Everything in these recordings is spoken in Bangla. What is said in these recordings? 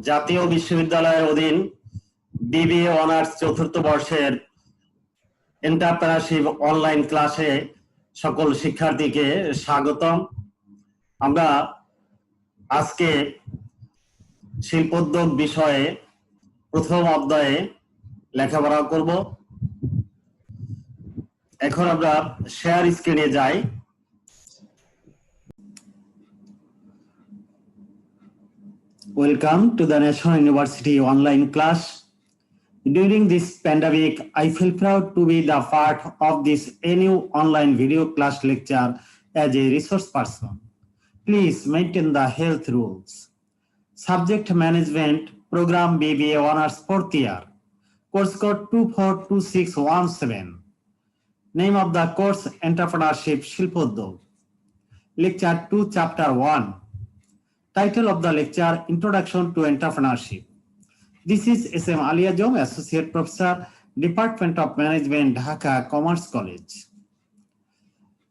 জাতীয় বিশ্ববিদ্যালয়ের অধীন বিবিএ অনার্স চতুর্থ বর্ষের এন্টারপ্রেনারশিপ অনলাইন ক্লাসে সকল শিক্ষার্থীকে স্বাগতম। আমরা আজকে শিল্পোদ্যোগ বিষয়ে প্রথম অধ্যায়ে লেখাপড়া করব। এখন আমরা শেয়ার স্ক্রিনে যাই। Welcome to the National University online class. During this pandemic, I feel proud to be the part of this new online video class lecture as a resource person. Please maintain the health rules. Subject Management Program BBA Honors 4th year. Course code 242617. Name of the course Entrepreneurship Shilpoddog. Lecture 2 Chapter 1. Title of the lecture Introduction to Entrepreneurship. This is SM Alia Jom, Associate Professor, Department of Management, Dhaka Commerce College.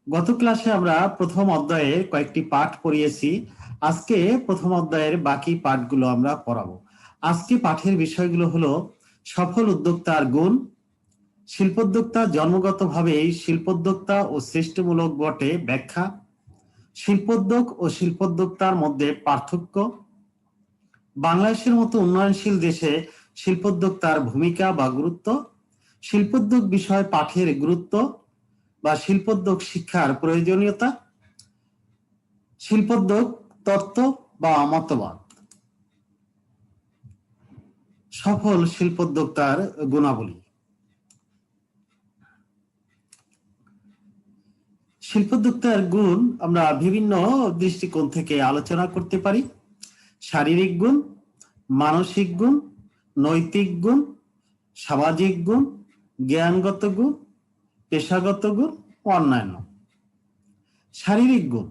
গত ক্লাসে আমরা প্রথম অধ্যায়ে কয়েকটি পাঠ পড়িয়েছি। আজকে প্রথম অধ্যায়ের বাকি পাঠগুলো আমরা পড়াবো। আজকে পাঠের বিষয়গুলো হলো সফল উদ্যোক্তার গুণ, শিল্পোদ্যোক্তা জন্মগতভাবেই শিল্পোদ্যোক্তা ও সৃষ্টিমূলক বটে ব্যাখ্যা, শিল্পোদ্যোগ ও শিল্পোদ্যোক্তার মধ্যে পার্থক্য, বাংলাদেশের মতো উন্নয়নশীল দেশে শিল্পোদ্যোক্তার ভূমিকা বা গুরুত্ব, শিল্পোদ্যোগ বিষয় পাঠের গুরুত্ব বা শিল্পোদ্যোগ শিক্ষার প্রয়োজনীয়তা, শিল্পোদ্যোগ তত্ত্ব বা মতবাদ, সফল শিল্পোদ্যোক্তার গুণাবলী। শিল্পোদ্যোক্তার গুণ আমরা বিভিন্ন দৃষ্টিকোণ থেকে আলোচনা করতে পারি। শারীরিক গুণ, মানসিক গুণ, নৈতিক গুণ, সামাজিক গুণ, জ্ঞানগত গুণ, পেশাগত গুণ, অন্যান্য। শারীরিক গুণ,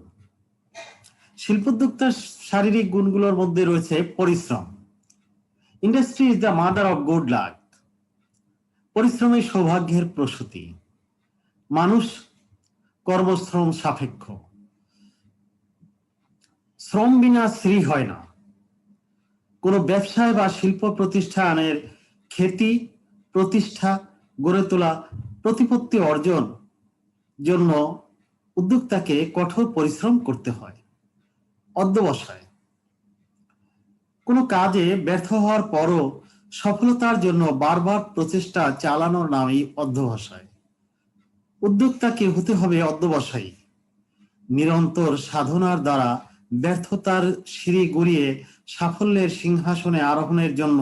শিল্পোদ্যোক্তার শারীরিক গুণগুলোর মধ্যে রয়েছে পরিশ্রম। Industry is the mother of good luck. পরিশ্রমী সৌভাগ্যের প্রসূতি। মানুষ কর্মশ্রম সাপেক্ষ। শ্রম বিনা শ্রী হয় না। কোনো ব্যবসায় বা শিল্প প্রতিষ্ঠানের খ্যাতি, প্রতিষ্ঠা, গড়ে তোলা, প্রতিপত্তি অর্জন জন্য উদ্যোক্তাকে কঠোর পরিশ্রম করতে হয়। অধ্যবসায়, কোনো কাজে ব্যর্থ হওয়ার পরও সফলতার জন্য বারবার প্রচেষ্টা চালানোর নামই অধ্যবসায়। উদ্যোক্তাকে হতে হবে অধ্যবসায়ী। নিরন্তর সাধনার দ্বারা ব্যর্থতার সিঁড়ি গড়িয়ে সাফল্যের সিংহাসনে আরোহণের জন্য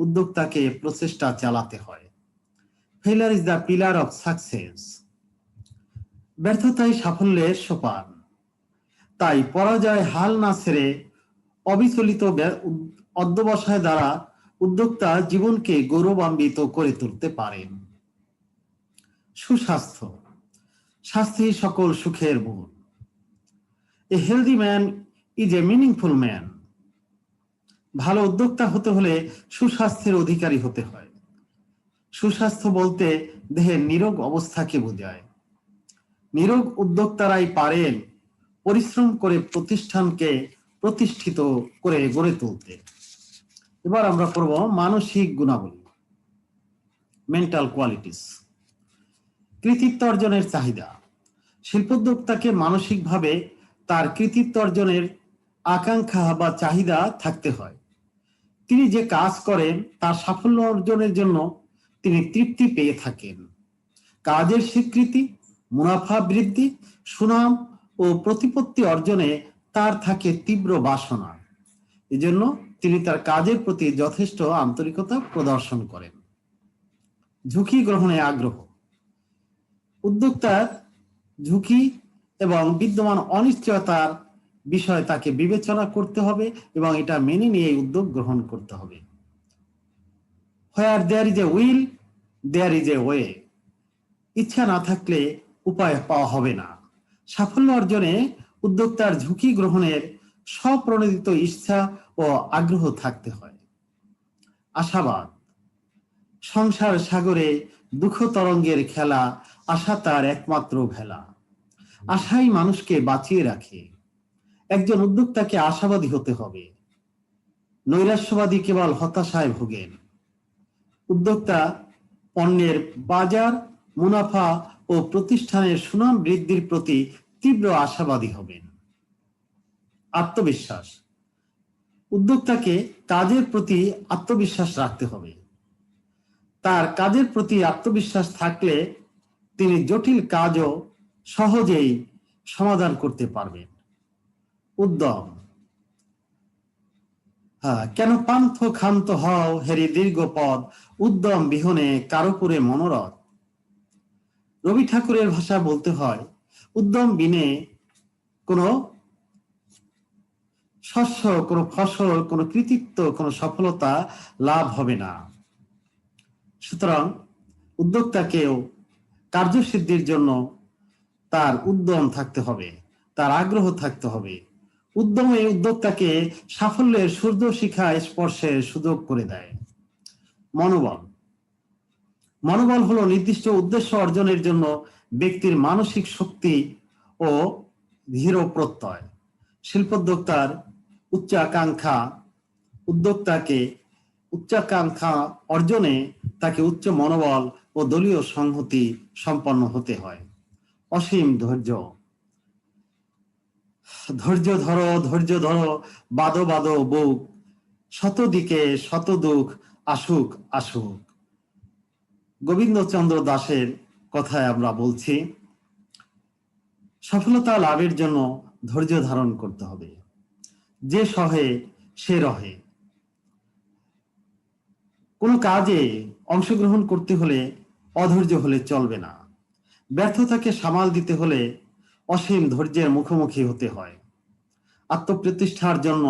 উদ্যোক্তাকে প্রচেষ্টা চালাতে হয়। Failure is the pillar of success. ব্যর্থতাই সাফল্যের সোপান। তাই পরাজয় হাল না ছেড়ে অবিচলিত অধ্যবসায় দ্বারা উদ্যোক্তা জীবনকে গৌরবান্বিত করে তুলতে পারেন। সুস্বাস্থ্য, স্বাস্থ্যই সকল সুখের মূল। এ healthy man is a meaningful man. ভালো উদ্যোক্তা হতে হলে সুস্বাস্থ্যের অধিকারী হতে হয়। সুস্বাস্থ্য বলতে দেহের নিরোগ অবস্থাকে বোঝায়। নিরোগ উদ্যোক্তারাই পারেন পরিশ্রম করে প্রতিষ্ঠানকে প্রতিষ্ঠিত করে গড়ে তুলতে। এবার আমরা পড়ব মানসিক গুণাবলী, মেন্টাল কোয়ালিটিস। কৃতিত্ব অর্জনের চাহিদা। শিল্পোদ্যোক্তাকে মানসিকভাবে তার কৃতিত্ব অর্জনের আকাঙ্ক্ষা বা চাহিদা থাকতে হয়। তিনি যে কাজ করেন তার সাফল্য অর্জনের জন্য তিনি তৃপ্তি পেয়ে থাকেন। কাজের স্বীকৃতি, মুনাফা বৃদ্ধি, সুনাম ও প্রতিপত্তি অর্জনে তার থাকে তীব্র বাসনা। এজন্য তিনি তার কাজের প্রতি যথেষ্ট আন্তরিকতা প্রদর্শন করেন। ঝুঁকি গ্রহণে আগ্রহ। উদ্যোক্তার ঝুঁকি এবং বিদ্যমান অনিশ্চয়তার বিষয় তাকে বিবেচনা করতে হবে এবং এটা মেনে নিয়ে উদ্যোগ গ্রহণ করতে হবে। Where there is a will there is a way. ইচ্ছা না থাকলে উপায় পাওয়া হবে না। সাফল্য অর্জনে উদ্যোক্তার ঝুঁকি গ্রহণের স্বপ্রণোদিত ইচ্ছা ও আগ্রহ থাকতে হয়। আশাবাদ, সংসার সাগরে দুঃখ তরঙ্গের খেলা, আশা তার একমাত্র ভেলা। আশাই মানুষকে বাঁচিয়ে রাখে। একজন উদ্যোক্তাকে আশাবাদী হতে হবে। নৈরাশ্যবাদী কেবল হতাশায় ভোগেন। উদ্যোক্তা পণ্যের বাজার, মুনাফা ও প্রতিষ্ঠানের সুনাম বৃদ্ধির প্রতি তীব্র আশাবাদী হবেন। আত্মবিশ্বাস, উদ্যোক্তাকে কাজের প্রতি আত্মবিশ্বাস রাখতে হবে। তার কাজের প্রতি আত্মবিশ্বাস থাকলে তিনি জটিল কাজও সহজেই সমাধান করতে পারবেন। উদ্যম, কেন পান্থ ক্ষান্ত হও হেরি দীর্ঘ পদ, উদ্যম বিহনে কারোপুরে মনোরথ। রবি ঠাকুরের ভাষা বলতে হয়, উদ্যম বিনে কোনো শস্য, কোনো ফসল, কোনো কৃতিত্ব, কোনো সফলতা লাভ হবে না। সুতরাং উদ্যোক্তাকেও কার্যসিদ্ধির জন্য তার উদ্যম থাকতে হবে, তার আগ্রহ থাকতে হবে। উদ্যমে উদ্যোক্তাকে সাফল্যের সূর্য শিখা স্পর্শের সুযোগ করে দেয়। মনোবল, মনোবল হলো নির্দিষ্ট উদ্দেশ্য অর্জনের জন্য ব্যক্তির মানসিক শক্তি ও দৃঢ় প্রত্যয়। শিল্পোদ্যোক্তার উচ্চাকাঙ্ক্ষা উদ্যোক্তাকে উচ্চাকাঙ্ক্ষা অর্জনে তাকে উচ্চ মনোবল ও দলীয় সংহতি সম্পন্ন হতে হয়। অসীম ধৈর্য, ধৈর্য ধরো, বাদো বাদো বুক, শত দিকে শত দুঃখ আসুক আসুক। গোবিন্দচন্দ্র দাসের কথায় আমরা বলছি, সফলতা লাভের জন্য ধৈর্য ধারণ করতে হবে। যে সহে সে রহে। কোনো কাজে অংশগ্রহণ করতে হলে অধৈর্য হলে চলবে না। ব্যর্থতাকে সামাল দিতে হলে অসীম ধৈর্যের মুখোমুখি হতে হয়। আত্মপ্রতিষ্ঠার জন্য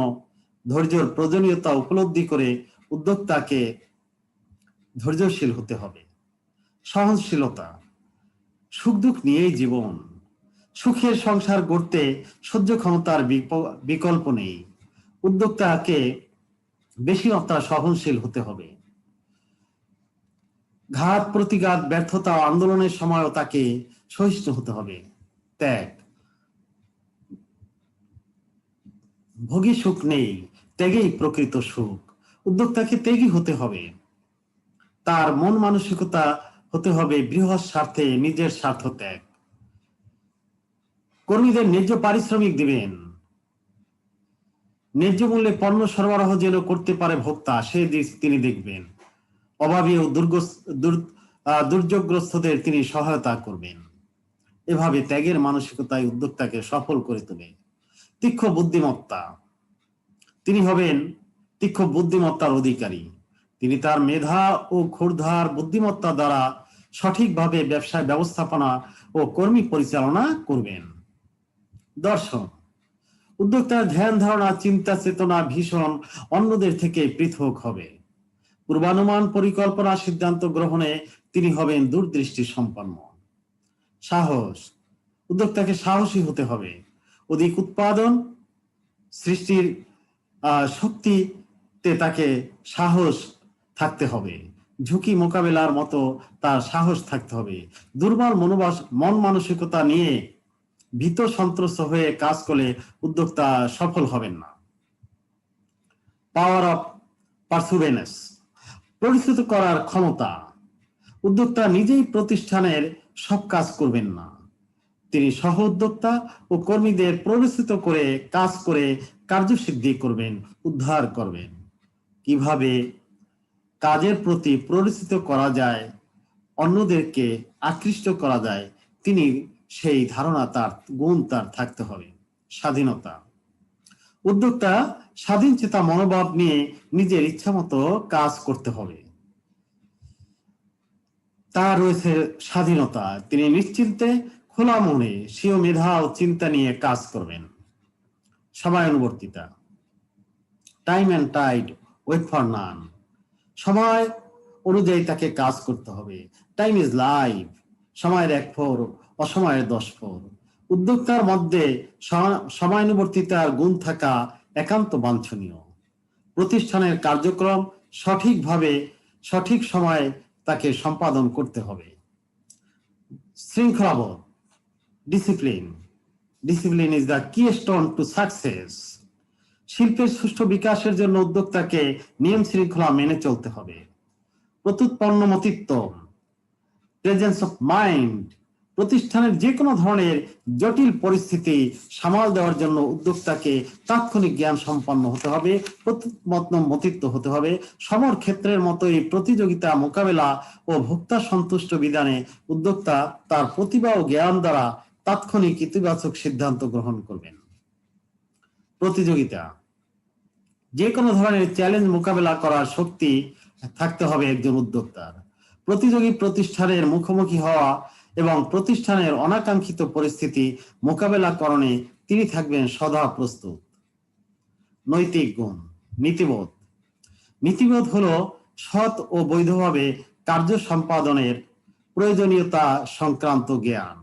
ধৈর্যের প্রয়োজনীয়তা উপলব্ধি করে উদ্যোক্তাকে ধৈর্যশীল হতে হবে। সহনশীলতা, সুখ দুঃখ নিয়েই জীবন। সুখের সংসার গড়তে সহ্য ক্ষমতার বিকল্প নেই। উদ্যোক্তাকে বেশি মাত্রা সহনশীল হতে হবে। ঘাত প্রতিঘাত, ব্যর্থতা, আন্দোলনের সময়ও তাকে সহিষ্ণু হতে হবে। ত্যাগ, ভোগী সুখ নেই, ত্যাগেই প্রকৃত সুখ। উদ্যোক্তাকে ত্যাগী হতে হবে। তার মন মানসিকতা হতে হবে বৃহৎ স্বার্থে নিজের স্বার্থ ত্যাগ। কর্মীদের ন্যায্য পারিশ্রমিক দিবেন। ন্যায্য মূল্যে পণ্য সরবরাহ যেন করতে পারে ভোক্তা, সে দিক তিনি দেখবেন। অভাবী ও দুর্যোগগ্রস্তদের তিনি সহায়তা করবেন। এভাবে ত্যাগের মানসিকতায় উদ্যোক্তাকে সফল করে তোলে। তীক্ষ্ণ বুদ্ধিমত্তা, তিনি হবেন তীক্ষ্ণ বুদ্ধিমত্তার অধিকারী। তিনি তার মেধা ও ক্ষুরধার বুদ্ধিমত্তা দ্বারা সঠিকভাবে ব্যবসায় ব্যবস্থাপনা ও কর্মী পরিচালনা করবেন। দর্শন, উদ্যোক্তার ধ্যান ধারণা, চিন্তা চেতনা ভীষণ অন্যদের থেকে পৃথক হবে। পূর্বানুমান, পরিকল্পনা, সিদ্ধান্ত গ্রহণে তিনি হবেন দূরদৃষ্টি সম্পন্ন। সাহস, উদ্যোক্তাকে সাহসী হতে হবে। অধিক উৎপাদন সৃষ্টির শক্তিতে তাকে সাহস থাকতে হবে। ঝুঁকি মোকাবেলার মতো তার সাহস থাকতে হবে। দুর্বল মন মানসিকতা নিয়ে ভীত সন্ত্রস্ত হয়ে কাজ করলে উদ্যোক্তা সফল হবেন না। পাওয়ার অফ পারসুভেনেস, পরিচিত করার ক্ষমতা। উদ্যোক্তা নিজেই প্রতিষ্ঠানের সব কাজ করবেন না। তিনি সহ উদ্যোক্তা ও কর্মীদের প্ররোচিত করে কাজ করে কার্যসিদ্ধি করবেন, উদ্ধার করবেন। কিভাবে কাজের প্রতি প্ররোচিত করা যায়, অন্যদেরকে আকৃষ্ট করা যায়, তিনি সেই ধারণা তার গুণ তার থাকতে হবে। স্বাধীনতা, উদ্যোক্তা স্বাধীন চেতা মনোভাব নিয়ে নিজের ইচ্ছা মতো কাজ করতে হবে। তার রয়েছে স্বাধীনতা, তিনি নিশ্চিন্তে খোলা মনে স্বীয় মেধা ও চিন্তা নিয়ে কাজ করবেন। সময়ানুবর্তিতা, time and tide wait for none, সময় অনুযায়ী তাকে কাজ করতে হবে। টাইম ইজ লাইফ, সময়ের 1 ফোর, অসময়ের 10 ফোর। উদ্যোক্তার মধ্যে সময়ানুবর্তিতার গুণ থাকা একান্ত বাঞ্ছনীয়। প্রতিষ্ঠানের কার্যক্রম সঠিকভাবে সঠিক সময়ে তাকে সম্পাদন করতে হবে। শৃঙ্খলাবোধ, discipline, discipline is the keystone to success. শিল্পের সুষ্ঠু বিকাশের জন্য উদ্যোক্তাকে নিয়ম শৃঙ্খলা মেনে চলতে হবে। প্রত্যুৎপন্নমতিত্ব, প্রেজেন্স অফ মাইন্ড, প্রতিষ্ঠানের যে কোনো ধরনের জটিল পরিস্থিতি সামাল দেওয়ার জন্য উদ্যোক্তাকে তাৎক্ষণিক জ্ঞান সম্পন্ন হতে হবে, প্রত্যুৎপন্নমতিত্ব হতে হবে। সমর ক্ষেত্রের মতোই প্রতিযোগিতা মোকাবেলা ও ভোক্তা সন্তুষ্ট বিধানে উদ্যোক্তা তার প্রতিভা ও জ্ঞান দ্বারা তাৎক্ষণিক ইতিবাচক সিদ্ধান্ত গ্রহণ করবেন। প্রতিযোগিতা, যে কোনো ধরনের চ্যালেঞ্জ মোকাবেলা করার শক্তি থাকতে হবে একজন উদ্যোক্তার। প্রতিযোগী প্রতিষ্ঠানের মুখোমুখি হওয়া এবং প্রতিষ্ঠানের অনাকাঙ্ক্ষিত পরিস্থিতি মোকাবেলাকরণে তিনি থাকবেন সদা প্রস্তুত। নৈতিক গুণ, নীতিবোধ। নীতিবোধ হলো সৎ ও বৈধভাবে কার্য সম্পাদনের প্রয়োজনীয়তা সংক্রান্ত জ্ঞান।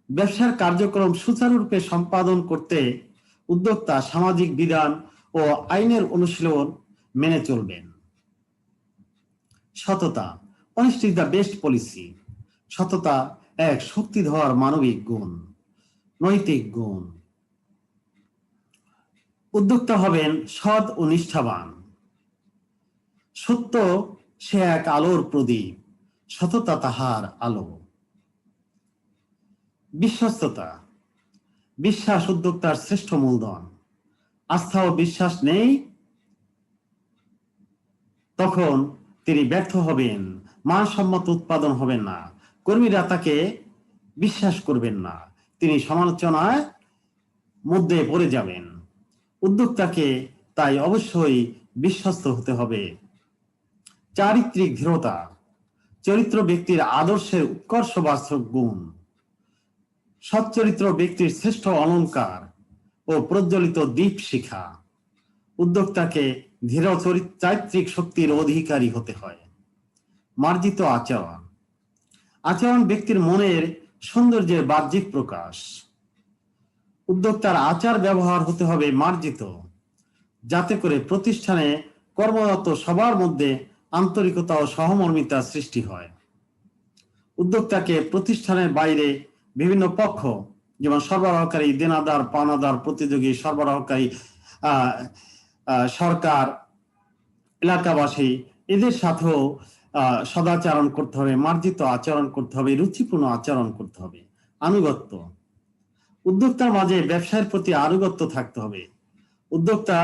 ব্যবসার কার্যক্রম সুচারুরূপে সম্পাদন করতে উদ্যোক্তা সামাজিক বিধান ও আইনের অনুশীলন মেনে চলবেন। সততা, honesty is the best policy. সততা এক শক্তিধর মানবিক গুণ। নৈতিক গুণ, উদ্যোক্তা হবেন সৎ ও নিষ্ঠাবান। সত্য সে এক আলোর প্রদীপ, সততা তাহার আলো। বিশ্বস্ততা, বিশ্বাস উদ্যোক্তার শ্রেষ্ঠ মূলধন। আস্থা ও বিশ্বাস নেই তখন তিনি ব্যর্থ হবেন, মানসম্মত উৎপাদন হবেন না, কর্মীরা তাকে বিশ্বাস করবেন না, তিনি সমালোচনার মধ্যে পড়ে যাবেন। উদ্যোক্তাকে তাই অবশ্যই বিশ্বস্ত হতে হবে। চারিত্রিক দৃঢ়তা, চরিত্র ব্যক্তির আদর্শের উৎকর্ষবাচক গুণ। সচ্চরিত্র ব্যক্তির শ্রেষ্ঠ অলঙ্কার ও প্রজ্বলিত দীপ শিখা। উদ্যোক্তাকে ধীর চারিত্রিক শক্তির অধিকারী হতে হয়। মার্জিত আচরণ, আচরণ ব্যক্তির মনের সৌন্দর্যের বাহ্যিক প্রকাশ। উদ্যোক্তার আচার ব্যবহার হতে হবে মার্জিত, যাতে করে প্রতিষ্ঠানে কর্মরত সবার মধ্যে আন্তরিকতা ও সহমর্মিতা সৃষ্টি হয়। উদ্যোক্তাকে প্রতিষ্ঠানের বাইরে বিভিন্ন পক্ষ, যেমন সরবরাহকারী, দেনাদার, পাওনাদার, প্রতিযোগী, সরবরাহকারী, সরকার, এলাকাবাসী, এদের সাথেও সদাচরণ করতে হবে, মার্জিত আচরণ করতে হবে, রুচিপূর্ণ আচরণ করতে হবে। আনুগত্য, উদ্যোক্তার মাঝে ব্যবসায়ের প্রতি আনুগত্য থাকতে হবে। উদ্যোক্তা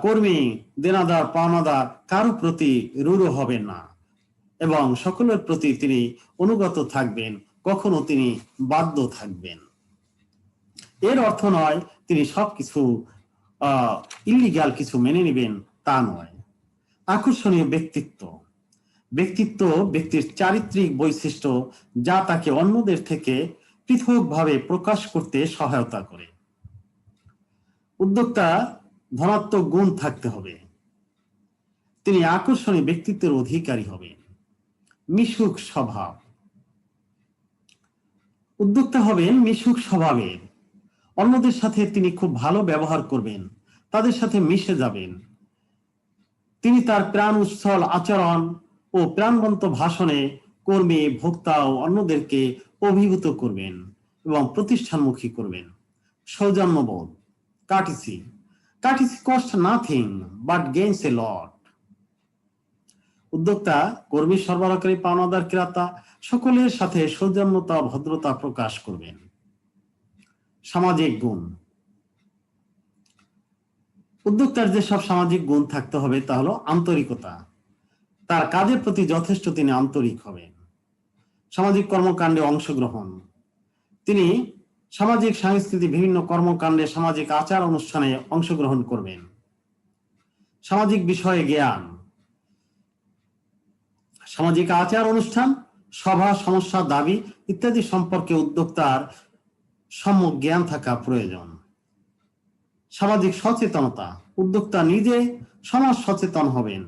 কর্মী, দেনাদার, পাওনাদার কারো প্রতি রূঢ় হবেন না এবং সকলের প্রতি তিনি অনুগত থাকবেন, কখনো তিনি বাধ্য থাকবেন। এর অর্থ নয় তিনি সবকিছু ইলিগাল কিছু মেনে নেবেন, তা নয়। আকর্ষণীয় ব্যক্তিত্ব, ব্যক্তিত্ব ব্যক্তির চারিত্রিক বৈশিষ্ট্য যা তাকে অন্যদের থেকে পৃথকভাবে প্রকাশ করতে সহায়তা করে। উদ্যোক্তা ধনাত্মক গুণ থাকতে হবে, তিনি আকর্ষণীয় ব্যক্তিত্বের অধিকারী হবেন। মিশুক স্বভাব, উদ্যোক্তা হবেন মিশুক স্বভাবের। অন্যদের সাথে তিনি খুব ভালো ব্যবহার করবেন, তাদের সাথে মিশে যাবেন। তিনি তার প্রাণ উচ্ছল আচরণ ও প্রাণবন্ত ভাষণে কর্মী, ভোক্তা ও অন্যদেরকে অভিভূত করবেন এবং প্রতিষ্ঠানমুখী করবেন। সৌজন্যবোধ, courtesy, courtesy cost nothing but gains a lot. উদ্যোক্তা কর্মী, সরবরাহকারী, পাওনাদার, ক্রেতা সকলের সাথে সৌজন্যতা, ভদ্রতা প্রকাশ করবেন। সামাজিক গুণ, উদ্যোক্তার যেসব সামাজিক গুণ থাকতে হবে তা হলো আন্তরিকতা, তার কাজের প্রতি যথেষ্ট তিনি আন্তরিক হবেন। সামাজিক কর্মকাণ্ডে অংশগ্রহণ, তিনি সামাজিক সাংস্কৃতিক বিভিন্ন কর্মকাণ্ডে, সামাজিক আচার অনুষ্ঠানে অংশগ্রহণ করবেন। সামাজিক বিষয়ে জ্ঞান, সামাজিক আচার অনুষ্ঠান, সভা, সমস্যা, দাবি ইত্যাদি সম্পর্কে উদ্যোক্তার সম্যক জ্ঞান থাকা প্রয়োজন। সামাজিক সচেতনতা, উদ্যোক্তা নিজে সমাজ সচেতন হবেন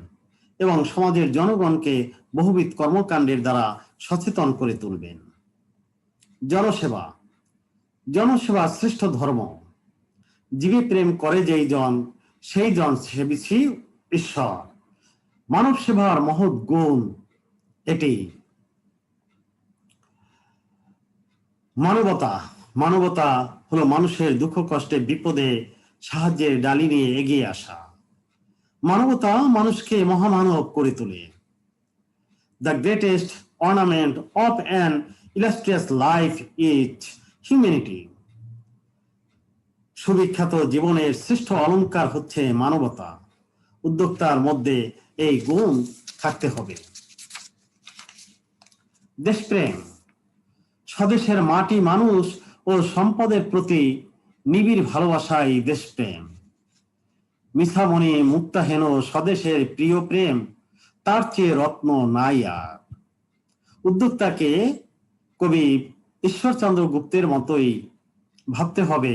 এবং সমাজের জনগণকে বহুবিধ কর্মকাণ্ডের দ্বারা সচেতন করে তুলবেন। জনসেবা, জনসেবা শ্রেষ্ঠ ধর্ম। জীবে প্রেম করে যেই জন, সেই জন সেবিছি ঈশ্বর। মানব সেবার মহৎ গুণ এটি। মানবতা, মানবতা হলো মানুষের দুঃখ কষ্টে বিপদে সাহায্যের ডালি নিয়ে এগিয়ে আসা। মানবতা মানুষকে মহামানব করে তোলে। The greatest ornament of an illustrious life is humanity. সুবিখ্যাত জীবনের শ্রেষ্ঠ অলংকার হচ্ছে মানবতা। উদ্যোক্তার মধ্যে এই গুণ থাকতে হবে। দেশপ্রেম, স্বদেশের মাটি, মানুষ ও সম্পদের প্রতি নিবিড় ভালোবাসাই দেশপ্রেম। মিছামণি মুক্তাহেন স্বদেশের প্রিয় প্রেম, তার চেয়ে রত্ন নাই আর। উদ্যোক্তাকে কবি ঈশ্বরচন্দ্র গুপ্তের মতোই ভাবতে হবে,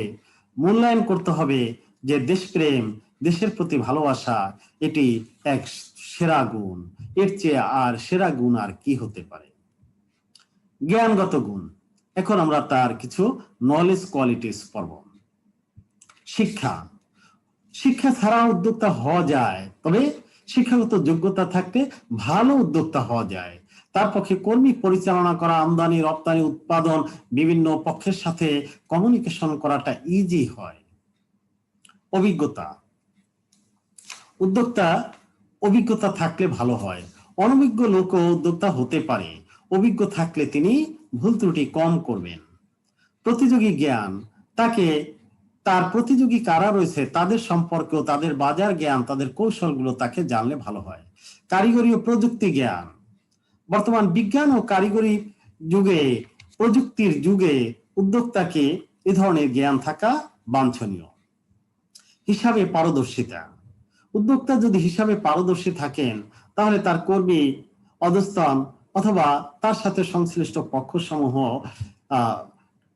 মূল্যায়ন করতে হবে যে দেশপ্রেম, দেশের প্রতি ভালোবাসা এটি এক সেরা গুণ। এর চেয়ে আর সেরা গুণ আর কি হতে পারে? জ্ঞানগত গুণ। এখন আমরা তার কিছু নলেজ কোয়ালিটিস পড়ব। শিক্ষা, শিক্ষা ছাড়া উদ্যোক্তা হওয়া যায়, তবে শিক্ষাগত যোগ্যতা থাকলে ভালো উদ্যোক্তা হওয়া যায়। তার পক্ষে কর্মী পরিচালনা করা, আমদানি রপ্তানি উৎপাদন বিভিন্ন পক্ষের সাথে কমিউনিকেশন করাটা ইজি হয়। অভিজ্ঞতা, উদ্যোক্তা অভিজ্ঞতা থাকলে ভালো হয়। অনভিজ্ঞ লোকও উদ্যোক্তা হতে পারে, অভিজ্ঞ থাকলে তিনি ভুল ত্রুটি কম করবেন। প্রতিযোগী জ্ঞান, তাকে তার প্রতিযোগী কারা রয়েছে তাদের সম্পর্কেও, তাদের বাজার জ্ঞান, তাদের কৌশলগুলো তাকে জানলে ভালো হয়। কারিগরি ও প্রযুক্তি জ্ঞান, বর্তমান বিজ্ঞান ও কারিগরি যুগে, প্রযুক্তির যুগে উদ্যোক্তাকে এ ধরনের জ্ঞান থাকা বাঞ্ছনীয়। হিসাবে পারদর্শিতা, উদ্যোক্তা যদি হিসাবে পারদর্শী থাকেন তাহলে তার কর্মী অধস্তন অথবা তার সাথে সংশ্লিষ্ট পক্ষসমূহ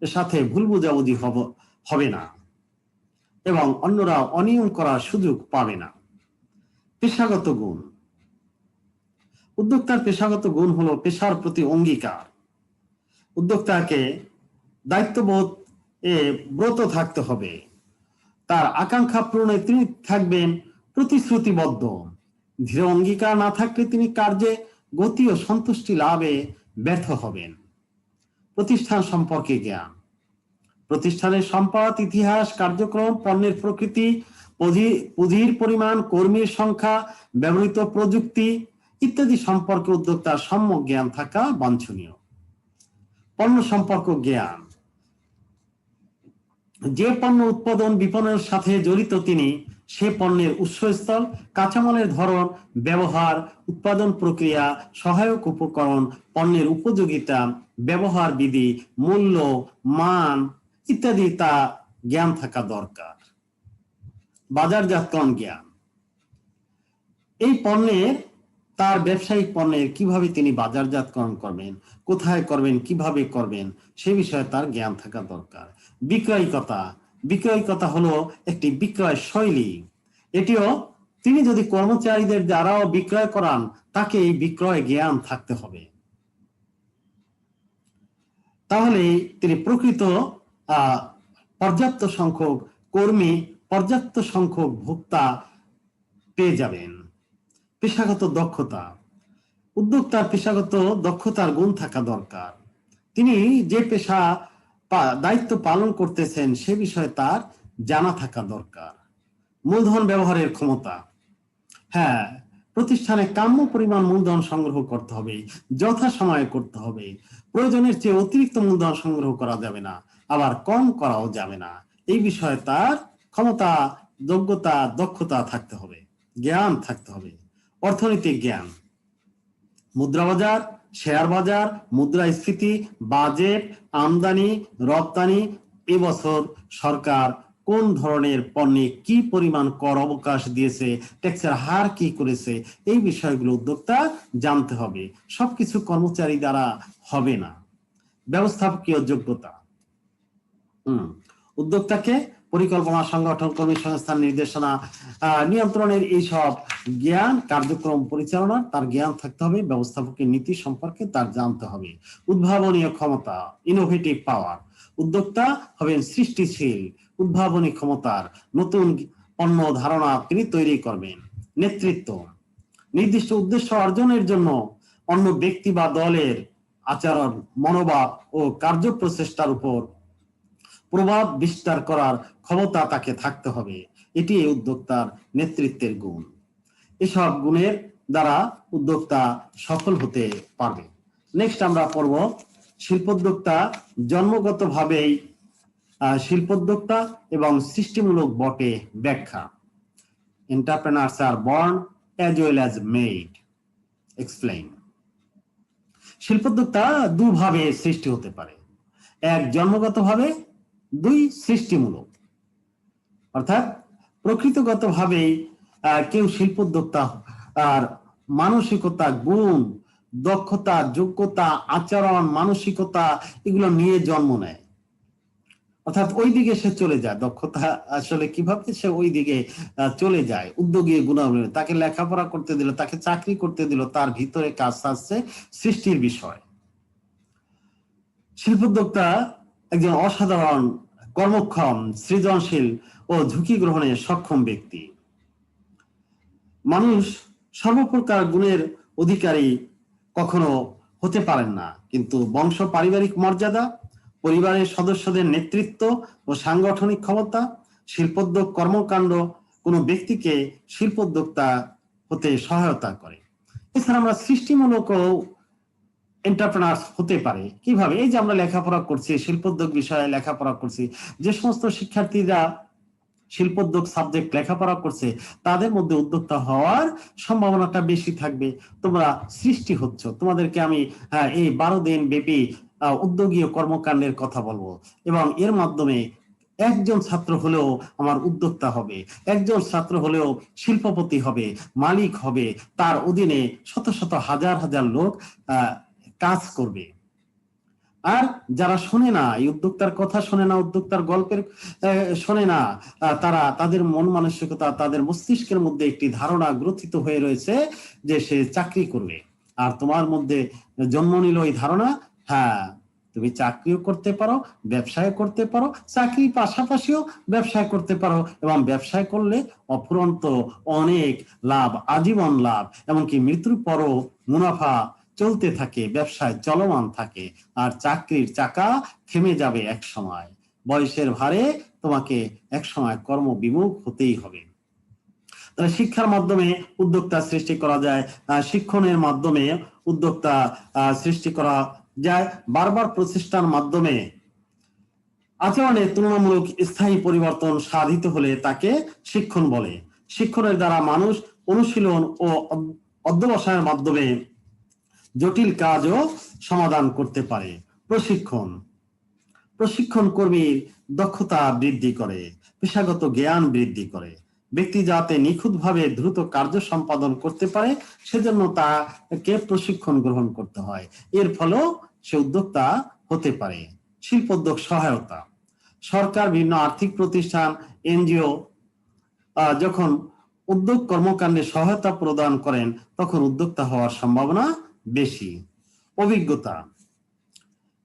সাথে ভুল বোঝাবুঝি হবে না এবং অন্যরা অনিয়ম করার সুযোগ পাবে না। পেশাগত গুণ, উদ্যোক্তার পেশাগত গুণ হলো পেশার প্রতি অঙ্গীকার। উদ্যোক্তাকে দায়িত্ববোধ ব্রত থাকতে হবে। তার আকাঙ্ক্ষা পূরণে তিনি থাকবেন প্রতিশ্রুতিবদ্ধ। দৃঢ় অঙ্গীকার না থাকলে তিনি কার্যে গতি ও সন্তুষ্টি লাভে ব্যর্থ হবেন। প্রতিষ্ঠান সম্পর্কে জ্ঞান, প্রতিষ্ঠানের সম্পদ, ইতিহাস, কার্যক্রম, পণ্যের প্রকৃতি, পুঁজির পরিমাণ, কর্মীর সংখ্যা, ব্যবহৃত প্রযুক্তি ইত্যাদি সম্পর্কে উদ্যোক্তার সম্যক জ্ঞান থাকা বাঞ্ছনীয়। পণ্য সম্পর্ক জ্ঞান, যে পণ্য উৎপাদন বিপণনের সাথে জড়িত তিনি সে পণ্যের উৎসস্থল, কাঁচামালের ধরন, ব্যবহার, উৎপাদন প্রক্রিয়া, সহায়ক উপকরণ, পণ্যের উপযোগিতা, ব্যবহার বিধি, মূল্য, মান ইত্যাদি তা জ্ঞান থাকা দরকার। বাজারজাতকরণ জ্ঞান, এই পণ্যের, তার ব্যবসায়িক পণ্যের কিভাবে তিনি বাজারজাতকরণ করবেন, কোথায় করবেন, কিভাবে করবেন সে বিষয়ে তার জ্ঞান থাকা দরকার। বিক্রয়িকতা, বিক্রয়িকতা হলো একটি বিক্রয় শৈলী। এটিও তিনি যদি কর্মচারীদের দ্বারাও বিক্রয় করান তাকে এই বিক্রয় জ্ঞান থাকতে হবে, তাহলে তিনি প্রকৃত পর্যাপ্ত সংখ্যক কর্মী, পর্যাপ্ত সংখ্যক ভোক্তা পেয়ে যাবেন। পেশাগত দক্ষতা, উদ্যোক্তার পেশাগত দক্ষতার গুণ থাকা দরকার। তিনি যে পেশা দায়িত্ব পালন করতেছেন সে বিষয়ে তার জানা থাকা দরকার। মূলধন ব্যবহারের ক্ষমতা, হ্যাঁ, প্রতিষ্ঠানে কাম্য পরিমাণ মূলধন সংগ্রহ করতে হবে, যথাসময়ে করতে হবে। প্রয়োজনের চেয়ে অতিরিক্ত মূলধন সংগ্রহ করা যাবে না, আবার কম করাও যাবে না। এই বিষয়ে তার ক্ষমতা, যোগ্যতা, দক্ষতা থাকতে হবে, জ্ঞান থাকতে হবে। অর্থনৈতিক জ্ঞান, মুদ্রা বাজার, শেয়ার বাজার, মুদ্রাস্ফীতি, বাজেট, আমদানি রপ্তানি, এবছর সরকার কোন ধরনের পণ্যে কি পরিমাণ কর অবকাশ দিয়েছে, ট্যাক্সের হার কি করেছে, এই বিষয়গুলো উদ্যোক্তা জানতে হবে। সবকিছু কর্মচারী দ্বারা হবে না। ব্যবস্থাপকীয় যোগ্যতা, উদ্যোক্তাকে পরিকল্পনা, সংগঠন, কর্মী সংস্থান, নির্দেশনা, নিয়ন্ত্রণের এইসব জ্ঞান, কার্যক্রম পরিচালনার তার জ্ঞান থাকতে হবে। ব্যবস্থাপকের নীতি সম্পর্কে তার জানতে হবে। উদ্ভাবনীয় ক্ষমতা, ইনোভেটিভ পাওয়ার, উদ্যোক্তা হবেন সৃষ্টিশীল, উদ্ভাবনী ক্ষমতার নতুন পণ্য ধারণা তিনি তৈরি করবেন। নেতৃত্ব, নির্দিষ্ট উদ্দেশ্য অর্জনের জন্য অন্য ব্যক্তি বা দলের আচরণ, মনোভাব ও কার্য প্রচেষ্টার উপর প্রভাব বিস্তার করার ক্ষমতা তাকে থাকতে হবে। এটি উদ্যোক্তার নেতৃত্বের গুণ। এসব গুণের দ্বারা উদ্যোক্তা সফল হতে পারবে। নেক্সট আমরা পড়ব শিল্পোদ্যোক্তা জন্মগতভাবেই শিল্পোদ্যোক্তা এবং সৃষ্টিমূলক বটে ব্যাখ্যা। Entrepreneurs are born as well as made. Explain. শিল্পোদ্যোক্তা দুভাবে সৃষ্টি হতে পারে, এক জন্মগতভাবে, দুই সৃষ্টিমূলক। অর্থাৎ প্রকৃতিগতভাবে কেউ শিল্পোদ্যোক্তা আর মানসিকতা, গুণ, দক্ষতা, যোগ্যতা, আচরণ, মানসিকতা এগুলো নিয়ে জন্ম নেয়। অর্থাৎ ওই দিকে সে চলে যায়। দক্ষতা আসলে কিভাবে সে ওই দিকে চলে যায়, উদ্যোগী গুণাবলী। তাকে লেখাপড়া করতে দিল, তাকে চাকরি করতে দিল, তার ভিতরে কাজ আসছে সৃষ্টির বিষয়। শিল্পোদ্যোক্তা একজন অসাধারণ, কর্মক্ষম, সৃজনশীল ও ঝুঁকি গ্রহণে সক্ষম ব্যক্তি। মানুষ সর্বপ্রকার গুণের অধিকারী কখনো হতে পারেন না, কিন্তু বংশ, পারিবারিক মর্যাদা, পরিবারের সদস্যদের নেতৃত্ব ও সাংগঠনিক ক্ষমতা, শিল্পোদ্যোগ কর্মকাণ্ড কোনো ব্যক্তিকে শিল্পোদ্যোক্তা হতে সহায়তা করে। এছাড়া আমরা সৃষ্টিমূলক এন্টারপ্রেনার্স হতে পারে কিভাবে? এই যে আমরা লেখাপড়া করছি, শিল্পোদ্যোগ বিষয়ে লেখাপড়া করছি, যে সমস্ত শিক্ষার্থীরা শিল্পোদ্যোগ সাবজেক্ট লেখাপড়া করছে তাদের মধ্যে উদ্যোক্তা হওয়ার সম্ভাবনাটা বেশি থাকবে। তোমরা সৃষ্টি হচ্ছ, তোমাদেরকে আমি এই 12 দিন ব্যাপী উদ্যোগী কর্মকাণ্ডের কথা বলবো, এবং এর মাধ্যমে একজন ছাত্র হলেও আমার উদ্যোক্তা হবে, একজন ছাত্র হলেও শিল্পপতি হবে, মালিক হবে, তার অধীনে শত শত হাজার হাজার লোক কাজ করবে। আর যারা শোনে না, এই উদ্যোক্তার কথা শোনে না, উদ্যোক্তার গল্পের শোনে না, তারা তাদের মন মানসিকতা, তাদের মস্তিষ্কের মধ্যে একটি ধারণা গ্রথিত হয়ে রয়েছে যে সে চাকরি করবে। আর তোমার মধ্যে জন্ম নিল এই ধারণা, হ্যাঁ তুমি চাকরিও করতে পারো, ব্যবসায় করতে পারো, চাকরির পাশাপাশিও ব্যবসায় করতে পারো, এবং ব্যবসায় করলে অফুরন্ত অনেক লাভ, আজীবন লাভ, এমনকি মৃত্যুর পরও মুনাফা চলতে থাকে, ব্যবসায় চলমান থাকে। আর চাকরির চাকা থেমে যাবে এক সময়, বয়সের ভারে তোমাকে এক সময় কর্মবিমুখ হতেই হবে। তাহলে শিক্ষার মাধ্যমে উদ্যোক্তা সৃষ্টি করা যায়, শিক্ষণের মাধ্যমে উদ্যোক্তা সৃষ্টি করা যায়, বারবার প্রচেষ্টার মাধ্যমে আচরণে তুলনামূলক স্থায়ী পরিবর্তন সাধিত হলে তাকে শিক্ষণ বলে। শিক্ষণের দ্বারা মানুষ অনুশীলন ও অধ্যবসায়ের মাধ্যমে জটিল কাজও সমাধান করতে পারে। প্রশিক্ষণ কর্মীর দক্ষতা বৃদ্ধি করে, পেশাগত জ্ঞান বৃদ্ধি করে। ব্যক্তি যাতে নিখুঁতভাবে দ্রুত কার্য সম্পাদন করতে পারে সেজন্য তাকে প্রশিক্ষণ গ্রহণ করতে হয়। এর ফলেও সে উদ্যোক্তা হতে পারে। শিল্পোদ্যোগ সহায়তা, সরকার, বিভিন্ন আর্থিক প্রতিষ্ঠান, এনজিও যখন উদ্যোগ কর্মকাণ্ডে সহায়তা প্রদান করেন তখন উদ্যোক্তা হওয়ার সম্ভাবনা বেশি। অভিজ্ঞতা,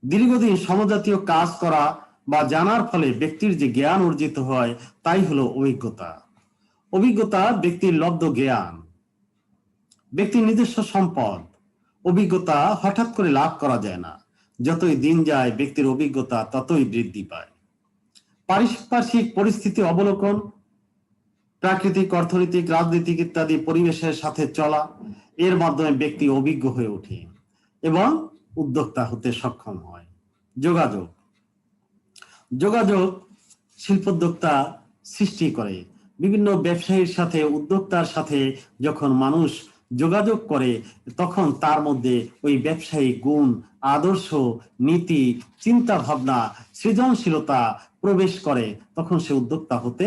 দীর্ঘদিন সমজাতীয় কাজ করা বা জানার ফলে ব্যক্তির যে জ্ঞান অর্জিত হয় তাই হলো অভিজ্ঞতা। অভিজ্ঞতা ব্যক্তির লব্ধ জ্ঞান, ব্যক্তির নিজস্ব সম্পদ। অভিজ্ঞতা হঠাৎ করে লাভ করা যায় না, যতই দিন যায় ব্যক্তির অভিজ্ঞতা ততই বৃদ্ধি পায়। পারিপার্শ্বিক পরিস্থিতি অবলোকন, প্রাকৃতিক, অর্থনৈতিক, রাজনৈতিক ইত্যাদি পরিবেশের সাথে চলা, এর মাধ্যমে ব্যক্তি অভিজ্ঞ হয়ে ওঠে এবং উদ্যোক্তা হতে সক্ষম হয়। যোগাযোগ শিল্পোদ্যোক্তা সৃষ্টি করে। বিভিন্ন ব্যবসায়ীর সাথে, উদ্যোক্তার সাথে যখন মানুষ যোগাযোগ করে তখন তার মধ্যে ওই ব্যবসায়ী গুণ, আদর্শ, নীতি, চিন্তা ভাবনা, সৃজনশীলতা প্রবেশ করে, তখন সে উদ্যোক্তা হতে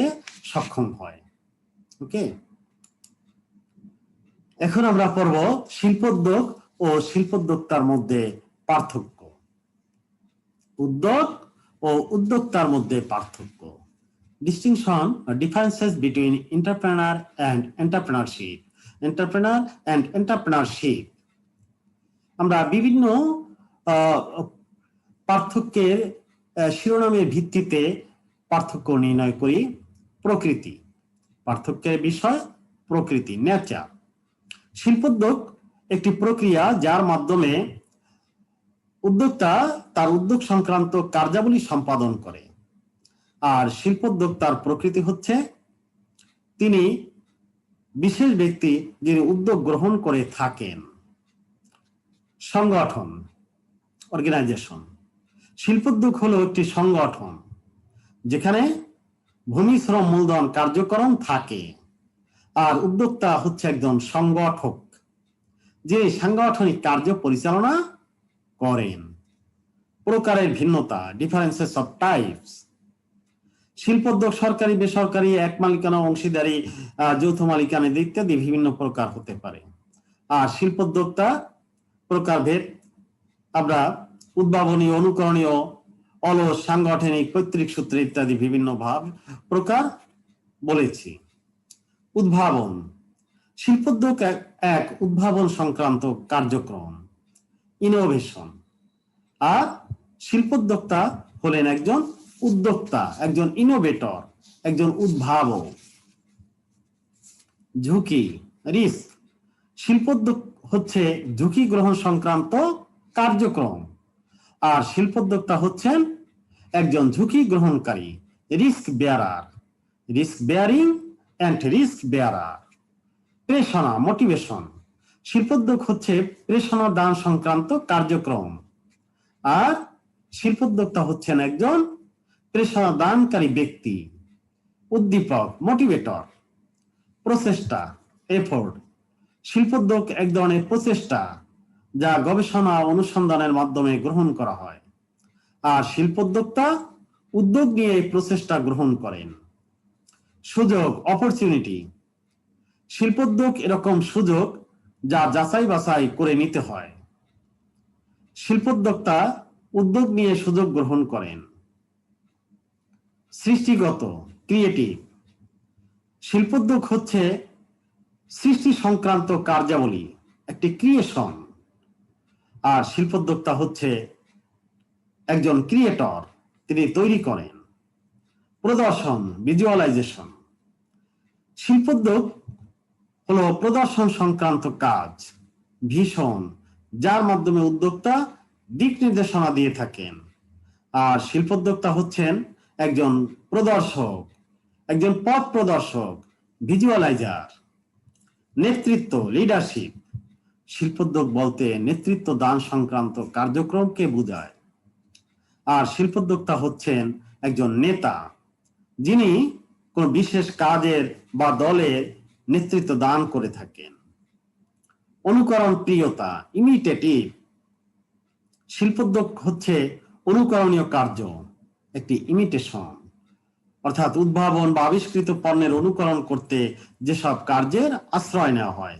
সক্ষম হয়। ওকে, এখন আমরা পড়ব শিল্পোদ্যোগ ও শিল্পোদ্যোক্তার মধ্যে পার্থক্য। উদ্যোগ ও উদ্যোক্তার মধ্যে পার্থক্য। Distinction or differences between entrepreneur and entrepreneurship. Entrepreneur and entrepreneurship. আমরা বিভিন্ন পার্থক্যের শিরোনামের ভিত্তিতে পার্থক্য নির্ণয় করি। প্রকৃতি, পার্থক্যের বিষয় প্রকৃতি, নেচার। শিল্পোদ্যোগ একটি প্রক্রিয়া যার মাধ্যমে উদ্যোক্তা তার উদ্যোগ সংক্রান্ত কার্যাবলী সম্পাদন করে। আর শিল্পোদ্যোক্তার প্রকৃতি হচ্ছে তিনি বিশেষ ব্যক্তি যিনি উদ্যোগ গ্রহণ করে থাকেন। সংগঠন, অর্গানাইজেশন। শিল্পোদ্যোগ হলো একটি সংগঠন যেখানে ভূমি শ্রম মূলধন কার্যক্রম থাকে, আর উদ্যোক্তা হচ্ছে একজন সংগঠক যে সাংগঠনিক কার্য পরিচালনা করেন। প্রকারের ভিন্নতা, ডিফারেন্সেস অফ টাইপস। শিল্পোদ্যোগ সরকারি, বেসরকারি, এক মালিকানা, অংশীদারি, যৌথ মালিকানা ইত্যাদি বিভিন্ন প্রকার হতে পারে। আর শিল্পোদ্যোক্তা প্রকারভেদ আমরা উদ্ভাবনী, অনুকরণীয়, অলস, সাংগঠনিক, পৈতৃক সূত্র ইত্যাদি বিভিন্ন প্রকার বলেছি। উদ্ভাবন। শিল্পোদ্যোগ এক উদ্ভাবন সংক্রান্ত কার্যক্রম, ইনোভেশন। আর শিল্পোদ্যোক্তা হলেন একজন উদ্যোক্তা, একজন ইনোভেটর, একজন উদ্ভাবক। ঝুঁকি, রিস্ক। শিল্পোদ্যোগ হচ্ছে ঝুঁকি গ্রহণ সংক্রান্ত কার্যক্রম, আর শিল্পোদ্যোক্তা হচ্ছেন একজন ঝুঁকি গ্রহণকারী, risk bearer, risk bearing and risk bearer. প্রেরণা, মোটিভেশন। শিল্পোদ্যোগ হচ্ছে প্রেরণা দান সংক্রান্ত কার্যক্রম, আর শিল্পোদ্যোক্তা হচ্ছেন একজন প্রেরণা দানকারী ব্যক্তি, উদ্দীপক, মোটিভেটর। প্রচেষ্টা, এফোর্ট। শিল্পোদ্যোগ এক ধরনের প্রচেষ্টা যা গবেষণা অনুসন্ধানের মাধ্যমে গ্রহণ করা হয়, আর শিল্পোদ্যোক্তা উদ্যোগ নিয়ে এই প্রচেষ্টা গ্রহণ করেন। সুযোগ, অপরচুনিটি। শিল্পোদ্যোগ এরকম সুযোগ যা যাচাই বাছাই করে নিতে হয়। শিল্পোদ্যোক্তা উদ্যোগ নিয়ে সুযোগ গ্রহণ করেন। সৃষ্টিগত, ক্রিয়েটিভ। শিল্পোদ্যোগ হচ্ছে সৃষ্টি সংক্রান্ত কার্যাবলী, একটি ক্রিয়েশন, আর শিল্পোদ্যোক্তা হচ্ছে একজন ক্রিয়েটর, তিনি তৈরি করেন। প্রদর্শন, ভিজুয়ালাইজেশন। শিল্পোদ্যোগ হলো প্রদর্শন সংক্রান্ত কাজ, ভীষণ, যার মাধ্যমে উদ্যোক্তা দিক নির্দেশনা দিয়ে থাকেন। আর শিল্পোদ্যোক্তা হচ্ছেন একজন প্রদর্শক, একজন পথ প্রদর্শক, ভিজুয়ালাইজার। নেতৃত্ব, লিডারশিপ। শিল্পোদ্যোগ বলতে নেতৃত্ব দান সংক্রান্ত কার্যক্রমকে বোঝায়, আর শিল্পোদ্যোক্তা হচ্ছেন একজন নেতা যিনি কোন বিশেষ কাজের বা দলের নেতৃত্ব দান করে থাকেন। অনুকরণ প্রিয়তা, ইমিটেটিভ। শিল্পোদ্যোগ হচ্ছে অনুকরণীয় কার্য, একটি ইমিটেশন, অর্থাৎ উদ্ভাবন বা আবিষ্কৃত পণ্যের অনুকরণ করতে যেসব কার্যের আশ্রয় নেওয়া হয়।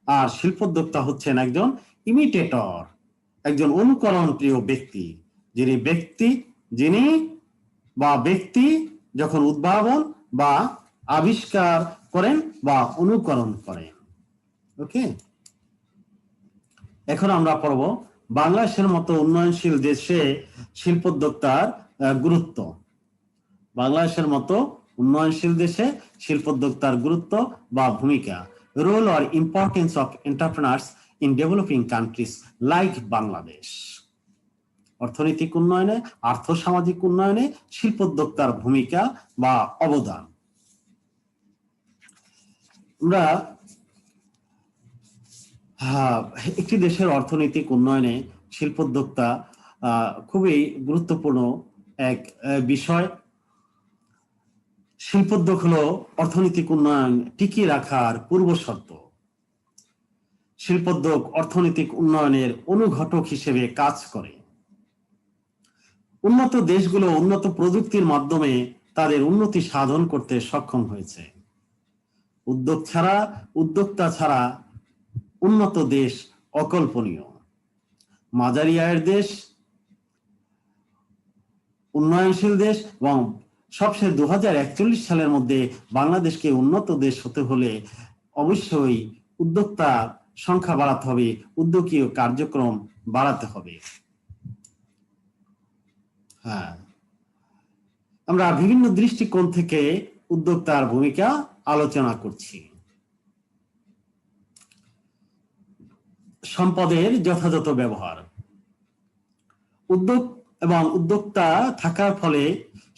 আর শিল্পোদ্যোক্তা হচ্ছেন একজন ইমিটেটর, একজন অনুকরণ প্রিয় ব্যক্তি, ব্যক্তি যখন উদ্ভাবন বা আবিষ্কার করেন বা অনুকরণ করেন। ওকে, এখন আমরা পড়ব বাংলাদেশের মতো উন্নয়নশীল দেশে শিল্পোদ্যোক্তার গুরুত্ব। বাংলাদেশের মতো উন্নয়নশীল দেশে শিল্পোদ্যোক্তার গুরুত্ব বা ভূমিকা, role or importance of entrepreneurs in developing countries like Bangladesh. অর্থনৈতিক উন্নয়নে, আর্থসামাজিক উন্নয়নে শিল্পোদ্যোক্তার ভূমিকা বা অবদান। আমরা একটি দেশের অর্থনৈতিক উন্নয়নে শিল্পোদ্যোক্তা খুবই গুরুত্বপূর্ণ এক বিষয়। শিল্পোদ্যোগ হলো অর্থনৈতিক উন্নয়ন টিকিয়ে রাখার পূর্ব শর্ত। শিল্পোদ্যোগ অর্থনৈতিক উন্নয়নের অনুঘটক হিসেবে কাজ করে। উন্নত দেশগুলো উন্নত প্রযুক্তির মাধ্যমে তাদের উন্নতি সাধন করতে সক্ষম হয়েছে। উদ্যোক্তা ছাড়া উন্নত দেশ অকল্পনীয়। মাঝারি আয়ের দেশ, উন্নয়নশীল দেশ এবং সবশেষ 2041 সালের মধ্যে বাংলাদেশকে উন্নত দেশ হতে হলে অবশ্যই উদ্যোক্তার সংখ্যা বাড়াতে হবে, উদ্যোগীয় কার্যক্রম বাড়াতে হবে। হ্যাঁ, আমরা বিভিন্ন দৃষ্টিকোণ থেকে উদ্যোক্তার ভূমিকা আলোচনা করছি। সম্পদের যথাযথ ব্যবহার। উদ্যোগ এবং উদ্যোক্তা থাকার ফলে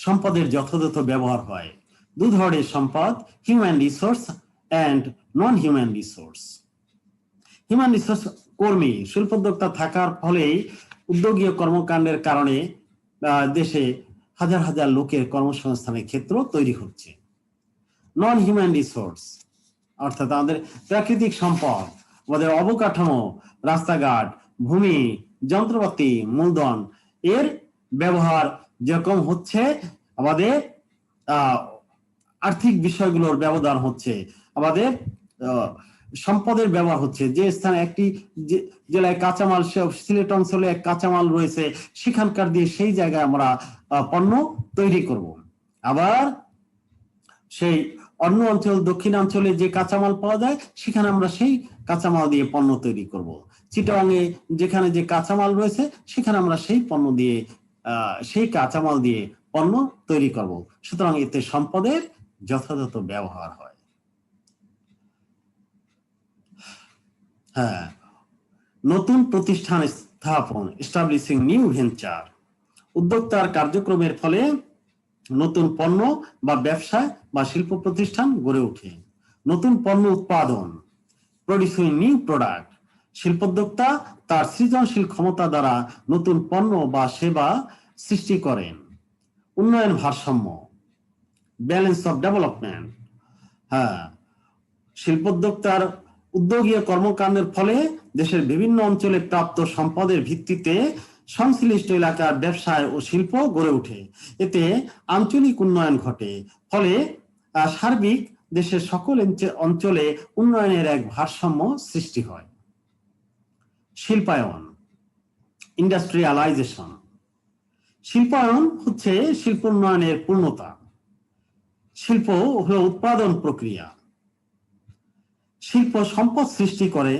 সম্পদের যথাযথ ব্যবহার হয়। দু ধরনের সম্পদ, human resource and non human resource. Human resource কর্মী, শিল্পোদ্যোক্তা থাকার ফলেই উদ্যোগীয় কর্মকাণ্ডের কারণে দেশে হাজার হাজার লোকের কর্মসংস্থানের ক্ষেত্র তৈরি হচ্ছে। নন হিউম্যান রিসোর্স অর্থাৎ আমাদের প্রাকৃতিক সম্পদ, আমাদের অবকাঠামো, রাস্তাঘাট, ভূমি, যন্ত্রপাতি, মূলধন এর ব্যবহার যেরকম হচ্ছে, আমাদের আর্থিক বিষয়গুলোর ব্যবধান হচ্ছে, আমাদের সম্পদের ব্যবহার হচ্ছে। যে স্থানে একটি জেলায় কাঁচামাল, সিলেট অঞ্চলে এক কাঁচামাল রয়েছে, সেখানকার দিয়ে সেই জায়গায় আমরা পণ্য তৈরি করব। আবার সেই অন্য অঞ্চল, দক্ষিণাঞ্চলে যে কাঁচামাল পাওয়া যায়, সেখানে আমরা সেই কাঁচামাল দিয়ে পণ্য তৈরি করব। চিটাগাংয়ে যেখানে যে কাঁচামাল রয়েছে, সেখানে আমরা সেই পণ্য দিয়ে সেই কাঁচামাল দিয়ে পণ্য তৈরি করব। সুতরাং এতে সম্পদের যথাযথ ব্যবহার হয়। হ্যাঁ, নতুন প্রতিষ্ঠান স্থাপন, এস্টাবলিশিং নিউ ভেঞ্চার। উদ্যোক্তার কার্যক্রমের ফলে নতুন পণ্য বা ব্যবসা বা শিল্প প্রতিষ্ঠান গড়ে ওঠে। নতুন পণ্য উৎপাদন, প্রডিউসিং নিউ প্রোডাক্ট। শিল্পোদ্যোক্তা তার সৃজনশীল ক্ষমতা দ্বারা নতুন পণ্য বা সেবা সৃষ্টি করেন। উন্নয়ন ভারসাম্য, ব্যালেন্স অফ ডেভেলপমেন্ট। হ্যাঁ, শিল্পোদ্যোক্তার উদ্যোগীয় কর্মকাণ্ডের ফলে দেশের বিভিন্ন অঞ্চলে প্রাপ্ত সম্পদের ভিত্তিতে সংশ্লিষ্ট এলাকার ব্যবসায় ও শিল্প গড়ে ওঠে। এতে আঞ্চলিক উন্নয়ন ঘটে, ফলে সার্বিক দেশের সকল অঞ্চলে উন্নয়নের এক ভারসাম্য সৃষ্টি হয়। শিল্পায়ন, ইন্ডাস্ট্রিয়ালাইজেশন। শিল্পায়ন হচ্ছে শিল্প উন্নয়নের পূর্ণতা। শিল্প হলো উৎপাদন প্রক্রিয়া। শিল্প সম্পদ সৃষ্টি করে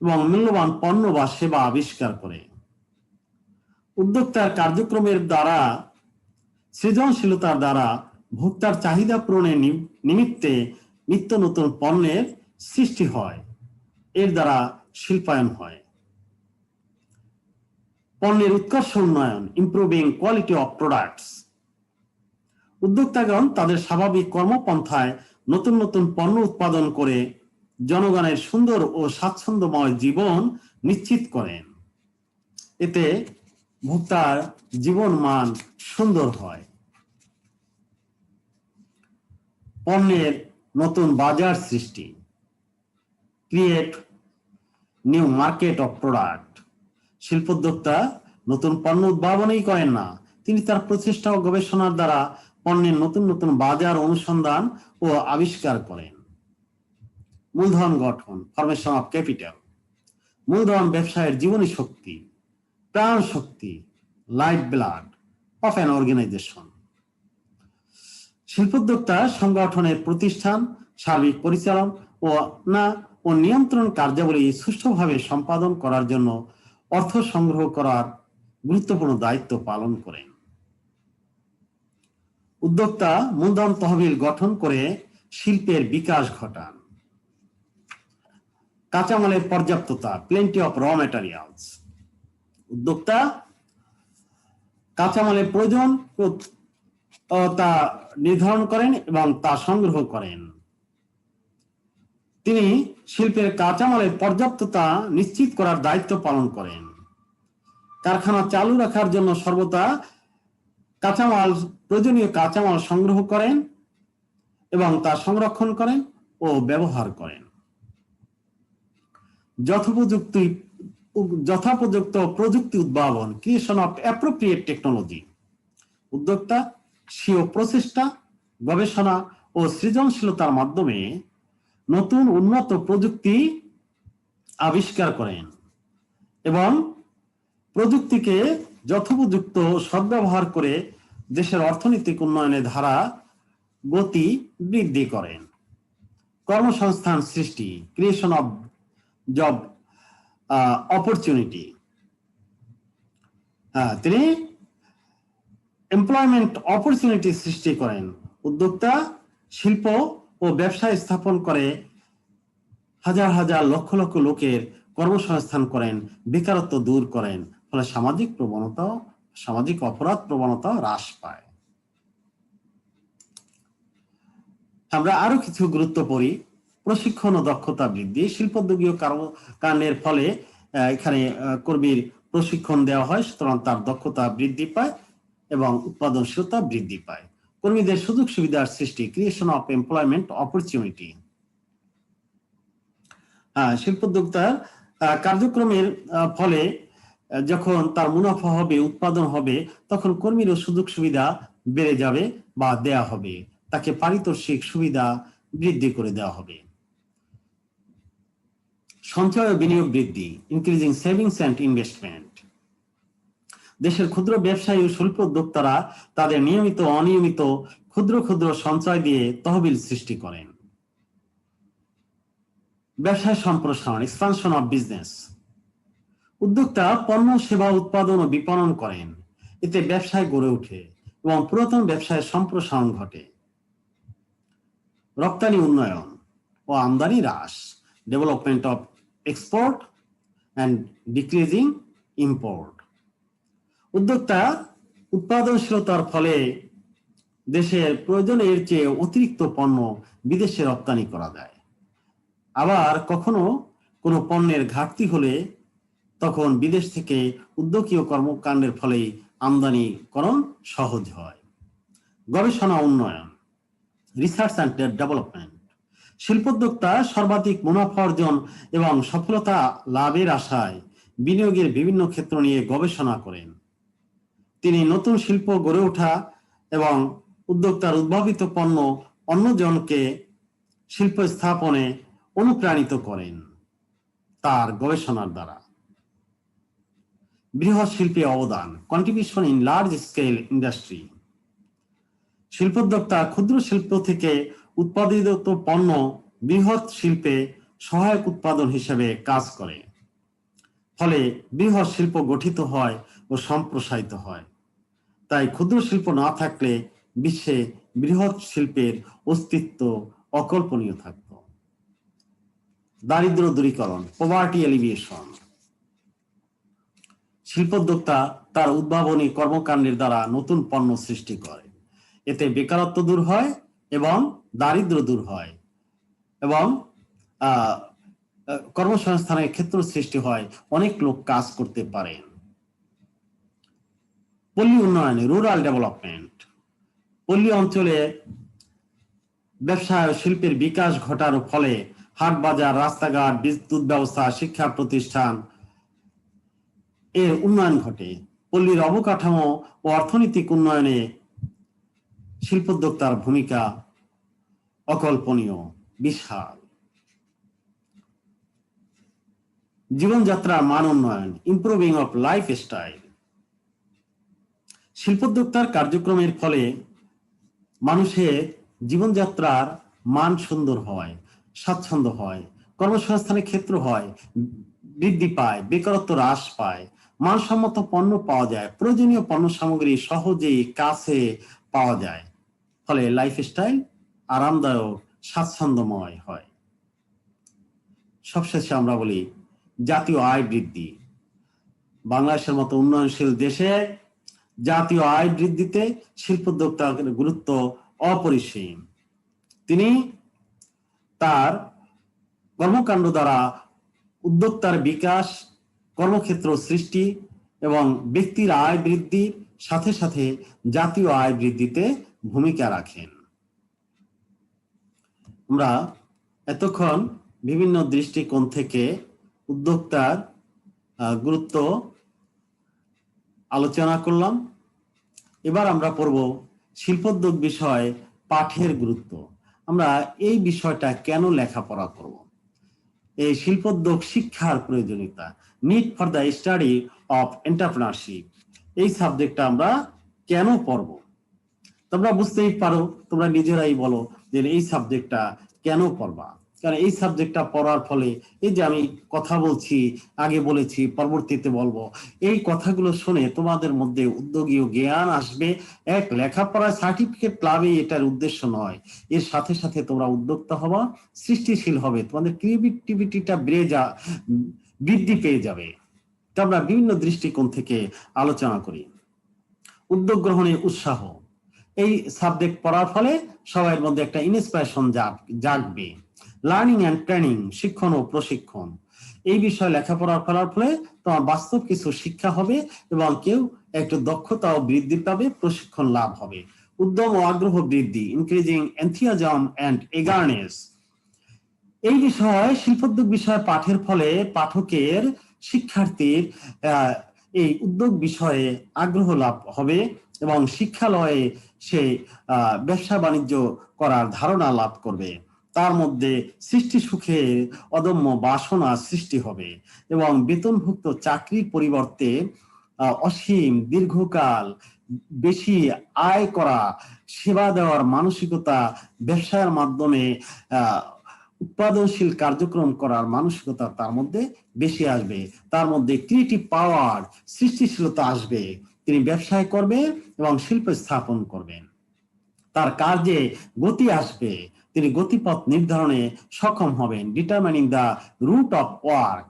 এবং মূল্যবান পণ্য বা সেবা আবিষ্কার করে। উদ্যোক্তার কার্যক্রমের দ্বারা, সৃজনশীলতার দ্বারা ভোক্তার চাহিদা পূরণের নিমিত্তে নিত্য নতুন পণ্যের সৃষ্টি হয়। এর দ্বারা শিল্পায়ন হয়। পণ্যের উৎকর্ষ উন্নয়ন, ইমপ্রুভিং কোয়ালিটি অফ প্রোডাক্টস। উদ্যোক্তাগণ তাদের স্বাভাবিক কর্মপন্থায় নতুন নতুন পণ্য উৎপাদন করে জনগণের সুন্দর ও স্বাচ্ছন্দ্যময় জীবন নিশ্চিত করেন। এতে ভোক্তার জীবন মান সুন্দর হয়। পণ্যের নতুন বাজার সৃষ্টি, create new market of product. শিল্পোদ্যোক্তা নতুন পণ্য উদ্ভাবনই করেন না, তিনি তার প্রচেষ্টা ও গবেষণার দ্বারা পণ্যের নতুন নতুন বাজার অনুসন্ধান ও আবিষ্কার করেন। মূলধন গঠন, ফরমেশন অফ ক্যাপিটাল। মূলধন ব্যবসায়ের জীবনী শক্তি, প্রাণ শক্তি, life blood of an organization. শিল্পোদ্যোক্তা সংগঠনের প্রতিষ্ঠান সার্বিক পরিচালনা ও নিয়ন্ত্রণ কার্যাবলী সুষ্ঠুভাবে সম্পাদন করার জন্য অর্থ সংগ্রহ করার গুরুত্বপূর্ণ দায়িত্ব পালন করেন। উদ্যোক্তা মূলধন তহবিল গঠন করে শিল্পের বিকাশ ঘটান। কাঁচামালের পর্যাপ্ততা, প্লেন্টি অফ র ম্যাটেরিয়ালস। উদ্যোক্তা কাঁচামালের প্রয়োজন তা নির্ধারণ করেন এবং তা সংগ্রহ করেন। তিনি শিল্পের কাঁচামালের পর্যাপ্ততা নিশ্চিত করার দায়িত্ব পালন করেন। কারখানা চালু রাখার জন্য সর্বদা প্রয়োজনীয় কাঁচামাল সংগ্রহ করেন এবং তা সংরক্ষণ করেন ও ব্যবহার করেন। যথোপযুক্ত প্রযুক্তি উদ্ভাবন, ক্রিয়েশন অফ অ্যাপ্রোপ্রিয়েট টেকনোলজি। উদ্যোক্তা স্বীয় প্রচেষ্টা, গবেষণা ও সৃজনশীলতার মাধ্যমে নতুন উন্নত প্রযুক্তি আবিষ্কার করেন এবং প্রযুক্তিকে যথোপযুক্ত সদ্ব্যবহার করে দেশের অর্থনৈতিক উন্নয়নের ধারা গতি বৃদ্ধি করেন। কর্মসংস্থান সৃষ্টি, ক্রিয়েশন অফ জব অপরচুনিটি। তিনি এমপ্লয়মেন্ট অপরচুনিটি সৃষ্টি করেন। উদ্যোক্তা শিল্প ও ব্যবসায় স্থাপন করে হাজার হাজার লক্ষ লক্ষ লোকের কর্মসংস্থান করেন, বেকারত্ব দূর করেন, ফলে সামাজিক অপরাধ প্রবণতা হ্রাস পায়। আমরা আরো কিছু গুরুত্ব পড়ি। প্রশিক্ষণ ও দক্ষতা বৃদ্ধি। শিল্পোদ্যোগীয় কর্মকাণ্ডের ফলে এখানে কর্মীর প্রশিক্ষণ দেওয়া হয়, সুতরাং তার দক্ষতা বৃদ্ধি পায় এবং উৎপাদনশীলতা বৃদ্ধি পায়। কর্মীদের সুযোগ সুবিধার সৃষ্টি, ক্রিয়েশন অফ এমপ্লয়মেন্ট অপরচুনিটি। শিল্পোদ্যোক্তার কার্যক্রমের ফলে যখন তার মুনাফা হবে, উৎপাদন হবে, তখন কর্মীরও সুযোগ সুবিধা বেড়ে যাবে বা দেয়া হবে, তাকে পারিতোষিক সুবিধা বৃদ্ধি করে দেওয়া হবে। সঞ্চয় ও বিনিয়োগ বৃদ্ধি, ইনক্রিজিং সেভিংস অ্যান্ড ইনভেস্টমেন্ট। দেশের ক্ষুদ্র ব্যবসায়ী ও শিল্প উদ্যোক্তারা তাদের নিয়মিত অনিয়মিত ক্ষুদ্র ক্ষুদ্র সঞ্চয় দিয়ে তহবিল সৃষ্টি করেন। ব্যবসায় সম্প্রসারণ, এক্সপানশন অফ বিজনেস। উদ্যোক্তা পণ্য সেবা উৎপাদন ও বিপণন করেন, এতে ব্যবসায় গড়ে ওঠে এবং পুরাতন ব্যবসায়ের সম্প্রসারণ ঘটে। রপ্তানি উন্নয়ন ও আমদানি হ্রাস, development of export and decreasing import. উদ্যোক্তা উৎপাদনশীলতার ফলে দেশের প্রয়োজনের চেয়ে অতিরিক্ত পণ্য বিদেশে রপ্তানি করা যায়। আবার কখনো কোনো পণ্যের ঘাটতি হলে তখন বিদেশ থেকে উদ্যোগীয় কর্মকাণ্ডের ফলে আমদানিকরণ সহজ হয়। গবেষণা উন্নয়ন, রিসার্চ অ্যান্ড ডেভেলপমেন্ট। শিল্পোদ্যোক্তা সর্বাধিক মুনাফা অর্জন এবং সফলতা লাভের আশায় বিনিয়োগের বিভিন্ন ক্ষেত্র নিয়ে গবেষণা করেন। তিনি নতুন শিল্প গড়ে ওঠা এবং উদ্যোক্তার উদ্ভাবিত পণ্য অন্যজনকে শিল্প স্থাপনে অনুপ্রাণিত করেন তার গবেষণার দ্বারা। বৃহৎ শিল্পে অবদান, contribution in large scale industry. শিল্পোদ্যোক্তা ক্ষুদ্র শিল্প থেকে উৎপাদিত পণ্য বৃহৎ শিল্পে সহায়ক উৎপাদন হিসেবে কাজ করে, ফলে বৃহৎ শিল্প গঠিত হয় ও সম্প্রসারিত হয়। তাই ক্ষুদ্র শিল্প না থাকলে বিশ্বে বৃহৎ শিল্পের অস্তিত্ব অকল্পনীয় থাকত। দারিদ্র দূরীকরণ, পভার্টি এলিভিয়েশন। শিল্পোদ্যোক্তা তার উদ্ভাবনী কর্মকাণ্ডের দ্বারা নতুন পণ্য সৃষ্টি করে, এতে বেকারত্ব দূর হয় এবং দারিদ্র দূর হয় এবং কর্মসংস্থানের ক্ষেত্র সৃষ্টি হয়, অনেক লোক কাজ করতে পারেন। পল্লী উন্নয়নে, রুরাল ডেভেলপমেন্ট। পল্লী অঞ্চলে ব্যবসা ও শিল্পের বিকাশ ঘটার ফলে হাট বাজার, রাস্তাঘাট, বিদ্যুৎ ব্যবস্থা, শিক্ষা প্রতিষ্ঠান এর উন্নয়ন ঘটে। পল্লীর অবকাঠামো ও অর্থনৈতিক উন্নয়নে শিল্পোদ্যোক্তার ভূমিকা অকল্পনীয়, বিশাল। জীবনযাত্রার মান উন্নয়ন, ইমপ্রুভিং অফ লাইফ স্টাইল। শিল্পোদ্যোক্তার কার্যক্রমের ফলে মানুষের জীবনযাত্রার মান সুন্দর হয়, স্বাচ্ছন্দ্য হয়, কর্মসংস্থানের ক্ষেত্র হয়, বৃদ্ধি পায়, বেকারত্ব হ্রাস পায়, মানসম্মত পণ্য পাওয়া যায়, প্রয়োজনীয় পণ্য সামগ্রী সহজেই কাছে পাওয়া যায়, ফলে লাইফস্টাইল আরামদায়ক, স্বাচ্ছন্দ্যময় হয়। সবশেষে আমরা বলি জাতীয় আয় বৃদ্ধি। বাংলাদেশের মতো উন্নয়নশীল দেশে জাতীয় আয় বৃদ্ধিতে শিল্পোদ্যোক্তার গুরুত্ব অপরিসীম। তিনি তার কর্মকাণ্ড দ্বারা উদ্যোক্তার বিকাশ, কর্মক্ষেত্র সৃষ্টি এবং ব্যক্তির আয় বৃদ্ধির সাথে সাথে জাতীয় আয় বৃদ্ধিতে ভূমিকা রাখেন। আমরা এতক্ষণ বিভিন্ন দৃষ্টিকোণ থেকে উদ্যোক্তার গুরুত্ব আলোচনা করলাম। এবার আমরা পড়ব শিল্পোদ্যোগ বিষয় পাঠের গুরুত্ব। আমরা এই বিষয়টা কেন লেখাপড়া করব, এই শিল্পোদ্যোগ শিক্ষার প্রয়োজনীয়তা, need for the study of entrepreneurship, এই সাবজেক্টটা আমরা কেন পড়ব। তোমরা বুঝতেই পারো, তোমরা নিজেরাই বলো যে এই সাবজেক্টটা কেন পড়বা। কারণ এই সাবজেক্টটা পড়ার ফলে এই যে আমি কথা বলছি, আগে বলেছি, পরবর্তীতে বলবো, এই কথাগুলো শুনে তোমাদের মধ্যে উদ্যোগীয় জ্ঞান আসবে। এক লেখাপড়া সার্টিফিকেট লাভই এটার উদ্দেশ্য নয়, এর সাথে সাথে তোমরা উদ্যোক্তা হবা, সৃষ্টিশীল হবে, তোমাদের ক্রিয়েটিভিটিটা বৃদ্ধি পেয়ে যাবে। তো আমরা বিভিন্ন দৃষ্টিকোণ থেকে আলোচনা করি। উদ্যোগ গ্রহণে উৎসাহ, এই সাবজেক্ট পড়ার ফলে সবার মধ্যে একটা ইন্সপিরেশন জাগবে। লার্নিং অ্যান্ড ট্রেনিং, শিক্ষণ ও প্রশিক্ষণ, এই বিষয়ে লেখাপড়া করার ফলে তোমার বাস্তব কিছু শিক্ষা হবে এবং কেউ একটু দক্ষতাও বৃদ্ধি পাবে, প্রশিক্ষণ লাভ হবে। উদ্যম ও আগ্রহ বৃদ্ধি, ইনক্রিজিং এনথিয়াজম অ্যান্ড এগারনেস, এই বিষয়ে শিল্পোদ্যোগ বিষয়ে পাঠের ফলে পাঠকের, শিক্ষার্থীর এই উদ্যোগ বিষয়ে আগ্রহ লাভ হবে এবং শিক্ষালয়ে সে ব্যবসা বাণিজ্য করার ধারণা লাভ করবে। তার মধ্যে সৃষ্টি সুখে অদম্য বাসনা সৃষ্টি হবে এবং বেতনভুক্ত চাকরির পরিবর্তে অসীম দীর্ঘকাল বেশি আয় করা, সেবা দেওয়ার মানসিকতা, ব্যবসার মাধ্যমে উৎপাদনশীল কার্যক্রম করার মানসিকতা তার মধ্যে বেশি আসবে। তার মধ্যে ক্রিয়েটিভ পাওয়ার, সৃষ্টিশীলতা আসবে। তিনি ব্যবসায় করবেন এবং শিল্প স্থাপন করবেন। তার কাজে গতি আসবে, তিনি গতিপথ নির্ধারণে সক্ষম হবেন। Determining the route of work,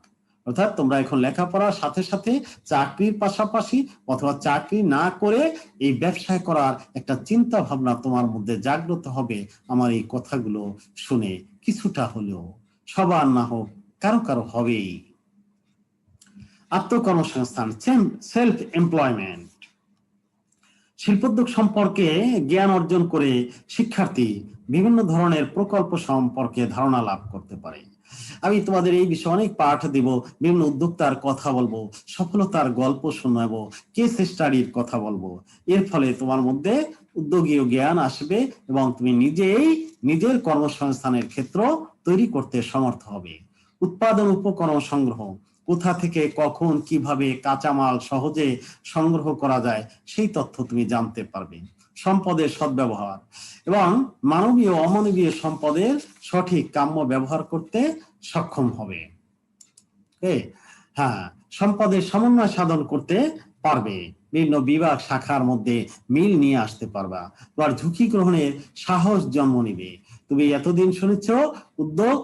অর্থাৎ তোমরা এখন লেখাপড়ার সাথে সাথে চাকরির পাশাপাশি অথবা চাকরি না করে এই ব্যবসায় করার একটা চিন্তা ভাবনা তোমার মধ্যে জাগ্রত হবে। আমার এই কথাগুলো শুনে কিছুটা হলেও, সবার না হোক কারো কারো হবেই। আত্মকর্মসংস্থান, সেলফ এমপ্লয়মেন্ট, শিল্পোদ্যোগ সম্পর্কে জ্ঞান অর্জন করে শিক্ষার্থী বিভিন্ন ধরনের প্রকল্প সম্পর্কে ধারণা লাভ করতে পারে। আমি তোমাদের এই বিষয়ে অনেক পাঠ দিব, বিভিন্ন উদ্যোক্তার কথা বলবো, সফলতার গল্প শোনাবো, কেস স্টাডির কথা বলবো। এর ফলে তোমার মধ্যে উদ্যোগীয় জ্ঞান আসবে এবং তুমি নিজেই নিজের কর্মসংস্থানের ক্ষেত্র তৈরি করতে সমর্থ হবে। উৎপাদন উপকরণ সংগ্রহ, কোথা থেকে কখন কিভাবে কাঁচামাল সহজে সংগ্রহ করা যায় সেই তথ্য তুমি জানতে পারবে। সম্পদের সদ্ব্যবহার এবং মানবীয় অমানবীয় সম্পদের সঠিক কাম্য ব্যবহার করতে সক্ষম হবে। হ্যাঁ, সম্পদের সমন্বয় সাধন করতে পারবে, বিভিন্ন বিভাগ শাখার মধ্যে মিল নিয়ে আসতে পারবা। তোমার ঝুঁকি গ্রহণের সাহস জন্ম নিবে। তুমি এতদিন শুনেছ উদ্যোগ,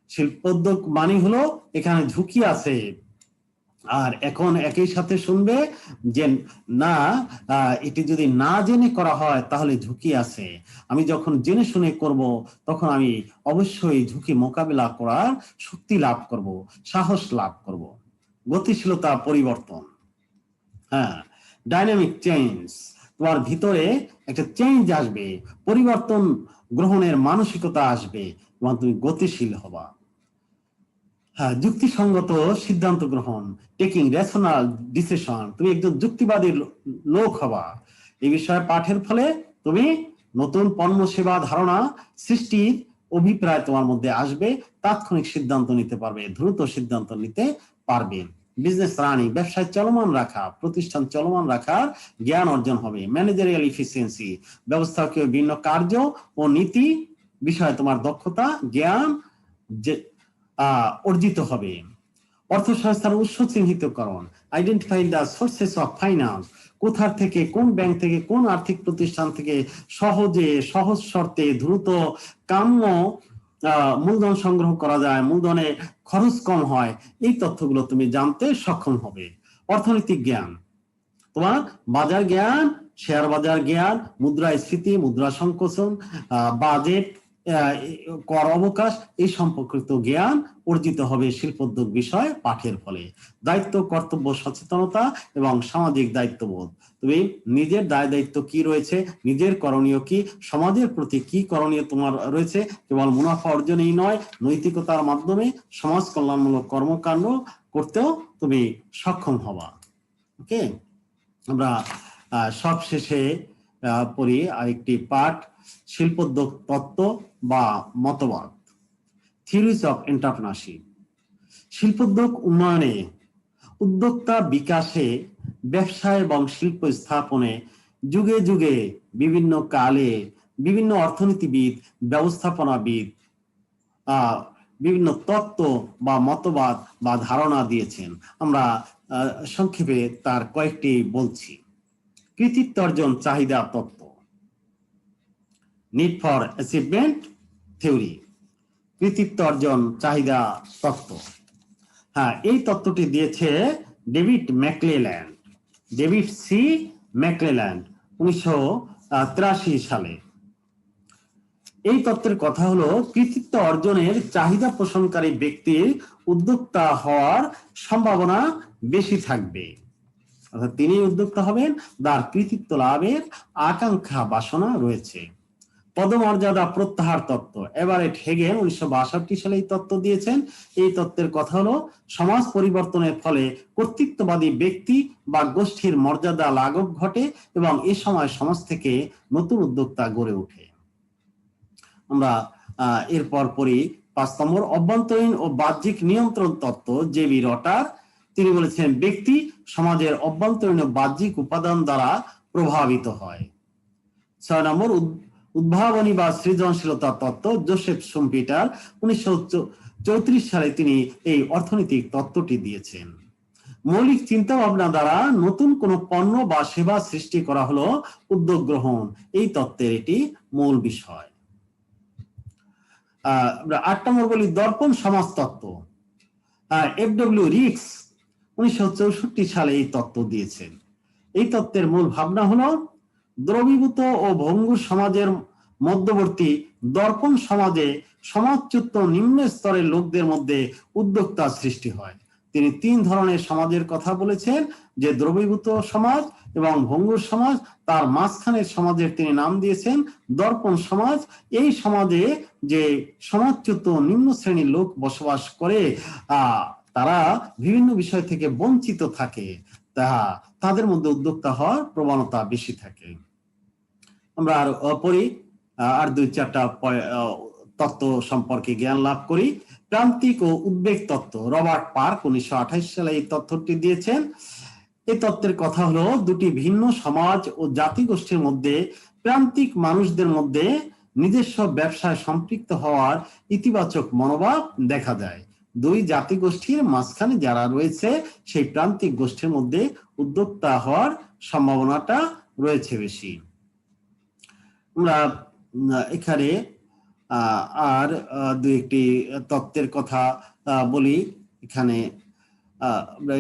শিল্পোদ্যোগ মানে হলো এখানে ঝুঁকি আছে, আর এখন একই সাথে শুনবে যে না, এটি যদি না জেনে করা হয় তাহলে ঝুঁকি আছে। আমি যখন জেনে শুনে করব তখন আমি অবশ্যই ঝুঁকি মোকাবিলা করার শক্তি লাভ করব, সাহস লাভ করব। গতিশীলতা পরিবর্তন, হ্যাঁ, ডাইনামিক চেঞ্জ, তোমার ভিতরে একটা চেঞ্জ আসবে, পরিবর্তন গ্রহণের মানসিকতা আসবে এবং তুমি গতিশীল হবা। হ্যাঁ, যুক্তিসঙ্গত সিদ্ধান্ত গ্রহণ, টেকিং রেশনাল ডিসিশন, তুমি একজন যুক্তিবাদী লোক হবা। এই বিষয়ে পাঠের ফলে তুমি নতুন পণ্য সেবা ধারণা সৃষ্টির অভিপ্রায় তোমার মধ্যে আসবে, তাৎক্ষণিক সিদ্ধান্ত নিতে পারবে, দ্রুত সিদ্ধান্ত নিতে পারবে। বিজনেস রানিং, ব্যবসায় চলমান রাখা, প্রতিষ্ঠান চলমান রাখার জ্ঞান অর্জন হবে। ম্যানেজারিয়াল ইফিসিয়েন্সি, ব্যবস্থাপকীয় বিভিন্ন কার্য ও নীতি বিষয়ে তোমার দক্ষতা জ্ঞান যে অর্জিত হবে। অর্থসংস্থার উৎস চিহ্নিতকরণ, identify the sources of finance, কোথা থেকে, কোন ব্যাংক থেকে, কোন আর্থিক প্রতিষ্ঠান থেকে সহজে, সহজ শর্তে, দ্রুত কাম্য মূলধন সংগ্রহ করা যায়, মূলধনে খরচ কম হয়, এই তথ্যগুলো তুমি জানতে সক্ষম হবে। অর্থনৈতিক জ্ঞান, তোমার বাজার জ্ঞান, শেয়ার বাজার জ্ঞান, মুদ্রাস্ফীতি, মুদ্রা সংকোচন, বাজেট, কর অবকাশ, এই সম্পর্কিত জ্ঞান অর্জিত হবে শিল্পোদ্যোগ বিষয় পাঠের ফলে। দায়িত্ব, কর্তব্য, সচেতনতা এবং সামাজিক দায়িত্ববোধ, তুমি নিজের দায় দায়িত্ব কি রয়েছে, নিজের করণীয় কি, সমাজের প্রতি কি করণীয় তোমার রয়েছে, কেবল মুনাফা অর্জনেই নয়, নৈতিকতার মাধ্যমে সমাজ কল্যাণমূলক কর্মকাণ্ড করতেও তুমি সক্ষম হবা। ওকে, আমরা সব শেষে পড়ি আরেকটি পাঠ, শিল্পোদ্যোগ তত্ত্ব বা মতবাদ, থিওরিজ অফ এন্টারপ্রেনারশিপ। শিল্পোদ্যোগ উন্নয়নে, উদ্যোক্তা বিকাশে, ব্যবসা এবং শিল্প স্থাপনে যুগে যুগে বিভিন্ন কালে বিভিন্ন অর্থনীতিবিদ, ব্যবস্থাপনাবিদ বিভিন্ন তত্ত্ব বা মতবাদ বা ধারণা দিয়েছেন। আমরা সংক্ষেপে তার কয়েকটি বলছি। কৃতিত্ব অর্জন চাহিদা তত্ত্ব, নিড ফর অ্যাচিভমেন্ট থিওরি, কৃতিত্ব অর্জন চাহিদা তত্ত্ব। হ্যাঁ, এই তত্ত্বটি দিয়েছে David McClelland, David C McClelland, 1983 সালে। এই তত্ত্বের কথা হলো কৃতিত্ব অর্জনের চাহিদা পোষণকারী ব্যক্তির উদ্যোক্তা হওয়ার সম্ভাবনা বেশি থাকবে, অর্থাৎ তিনি উদ্যোক্তা হবেন, তার কৃতিত্ব লাভের আকাঙ্ক্ষা বাসনা রয়েছে। পদমর্যাদা প্রত্যাহার তত্ত্ব, এভারেট হেগেন 1962 সালে এই তত্ত্ব দিয়েছেন। এই তত্ত্বের কথা হলো সমাজ পরিবর্তনের ফলে কর্তৃত্ববাদী ব্যক্তি বা গোষ্ঠীর মর্যাদা লাঘব ঘটে এবং এ সময় সমাজ থেকে নতুন উদ্যোক্তা গড়ে ওঠে। আমরা এরপর পড়ি 5 নম্বর অভ্যন্তরীণ ও বাহ্যিক নিয়ন্ত্রণ তত্ত্ব, জেবি রটার। তিনি বলেছেন ব্যক্তি সমাজের অভ্যন্তরীণ ও বাহ্যিক উপাদান দ্বারা প্রভাবিত হয়। 6 নম্বর উদ্ভাবনী বা সৃজনশীলতা তত্ত্ব, জোসেফ শুম্পিটার 1934 সালে তিনি এই অর্থনৈতিক তত্ত্বটি দিয়েছেন। মৌলিক চিন্তা ভাবনা দ্বারা নতুন কোন পণ্য বা সেবা সৃষ্টি করা হলো উদ্যোগ গ্রহণ, এই তত্ত্বের এটি মূল বিষয়। 8 নম্বর বলি দর্পণ সমাজতত্ত্ব। এফ.ডব্লিউ. রিক্স 1964 সালে এই তত্ত্ব দিয়েছেন। এই তত্ত্বের মূল ভাবনা হলো দ্রবীভূত ও ভঙ্গুর সমাজের মধ্যবর্তী দর্পণ সমাজে সমাজচ্যুত নিম্ন স্তরের লোকদের মধ্যে উদ্যোক্তা সৃষ্টি হয়। তিনি 3 ধরনের সমাজের কথা বলেছেন, যে দ্রবীভূত সমাজ এবং ভঙ্গুর সমাজ, তার মাঝখানের সমাজের তিনি নাম দিয়েছেন দর্পণ সমাজ। এই সমাজে যে সমাজচ্যুত নিম্ন শ্রেণীর লোক বসবাস করে, তারা বিভিন্ন বিষয় থেকে বঞ্চিত থাকে, তাদের মধ্যে উদ্যোক্তা হওয়ার প্রবণতা বেশি থাকে। আমরা আর পড়ি, আর 2-4টা তত্ত্ব সম্পর্কে জ্ঞান লাভ করি। প্রান্তিক ও উদ্বেগ তত্ত্ব, রবার্ট পার্ক 1928 সালে এই তত্ত্বটি দিয়েছেন। এই তত্ত্বের কথা হলো দুটি ভিন্ন সমাজ ও জাতিগোষ্ঠীর মধ্যে প্রান্তিক মানুষদের মধ্যে নিজস্ব ব্যবসায় সম্পৃক্ত হওয়ার ইতিবাচক মনোভাব দেখা যায়। 2 জাতিগোষ্ঠীর মাঝখানে যারা রয়েছে সেই প্রান্তিক গোষ্ঠীর মধ্যে উদ্যোক্তা হওয়ার সম্ভাবনাটা রয়েছে বেশি। আমরা এখানে আর 2-1টি তত্ত্বের কথা বলি। এখানে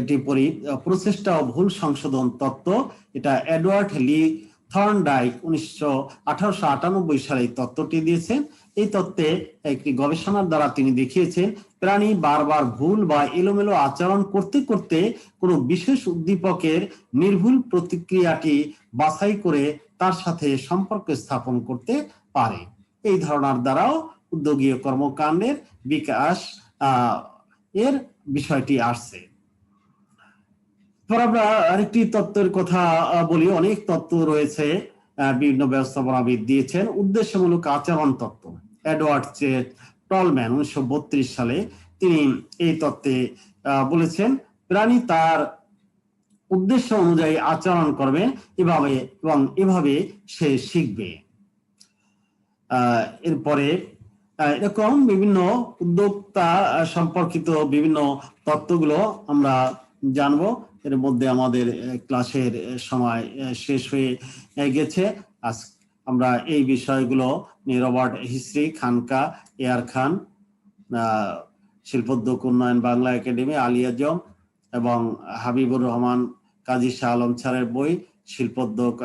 এটি পড়ি, প্রচেষ্টা ও ভুল সংশোধন তত্ত্ব। এটা এডওয়ার্ড লি থর্নডাইক 1898 সালে এই তত্ত্বটি দিয়েছেন। এই তত্ত্বে একটি গবেষণার দ্বারা তিনি দেখিয়েছেন প্রাণী বারবার ভুল বা এলোমেলো আচরণ করতে করতে কোনো বিশেষ উদ্দীপকের নির্ভুল প্রতিক্রিয়াটি বাছাই করে তার সাথে সম্পর্ক স্থাপন করতে পারে। এই ধারণার দ্বারাও উদ্যোগীয় কর্মকাণ্ডের বিকাশ এর বিষয়টি আসছে। আমরা আরেকটি তত্ত্বের কথা বলি, অনেক তত্ত্ব রয়েছে, বিভিন্ন ব্যবস্থাপনাবিদ দিয়েছেন। উদ্দেশ্যমূলক আচরণ তত্ত্ব, এডওয়ার্ড টলম্যান 1932 সালে তিনি এই তত্ত্বে বলেছেন প্রাণী তার উদ্দেশ্য অনুযায়ী আচরণ করবে এবং এভাবে সে শিখবে। এরপরে এরকম বিভিন্ন উদ্যোক্তা সম্পর্কিত বিভিন্ন তত্ত্বগুলো আমরা জানবো। এর মধ্যে আমাদের ক্লাসের সময় শেষ হয়ে গেছে। আজ আমরা এই বিষয়গুলো নিয়ে রবার্ট হিস্ট্রি, খানকা, এয়ার খান, শিল্পোদ্যোগ উন্নয়ন বাংলা একাডেমি, আলিয়াজম এবং হাবিবুর রহমান কাজী শাহ আলম স্যারের বই, শিল্পোদ্যোগ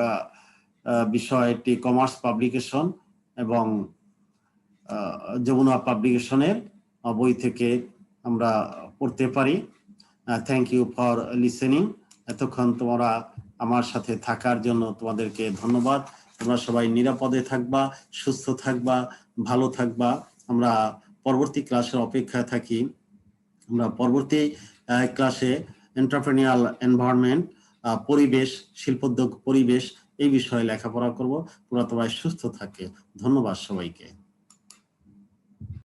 বিষয়টি কমার্স পাবলিকেশন এবং যমুনা পাবলিকেশনের বই থেকে আমরা পড়তে পারি। Thank you for listening. এতক্ষণ তোমরা আমার সাথে থাকার জন্য তোমাদেরকে ধন্যবাদ। তোমরা সবাই নিরাপদে থাকবা, সুস্থ থাকবা, ভালো থাকবা। আমরা পরবর্তী ক্লাসের অপেক্ষায় থাকি। আমরা পরবর্তী ক্লাসে এন্টারপ্রেনিউরিয়াল এনভায়রনমেন্ট, পরিবেশ, শিল্পোদ্যোগ পরিবেশ, এই বিষয়ে লেখাপড়া করব। তোমরা সবাই সুস্থ থাকে। ধন্যবাদ সবাইকে।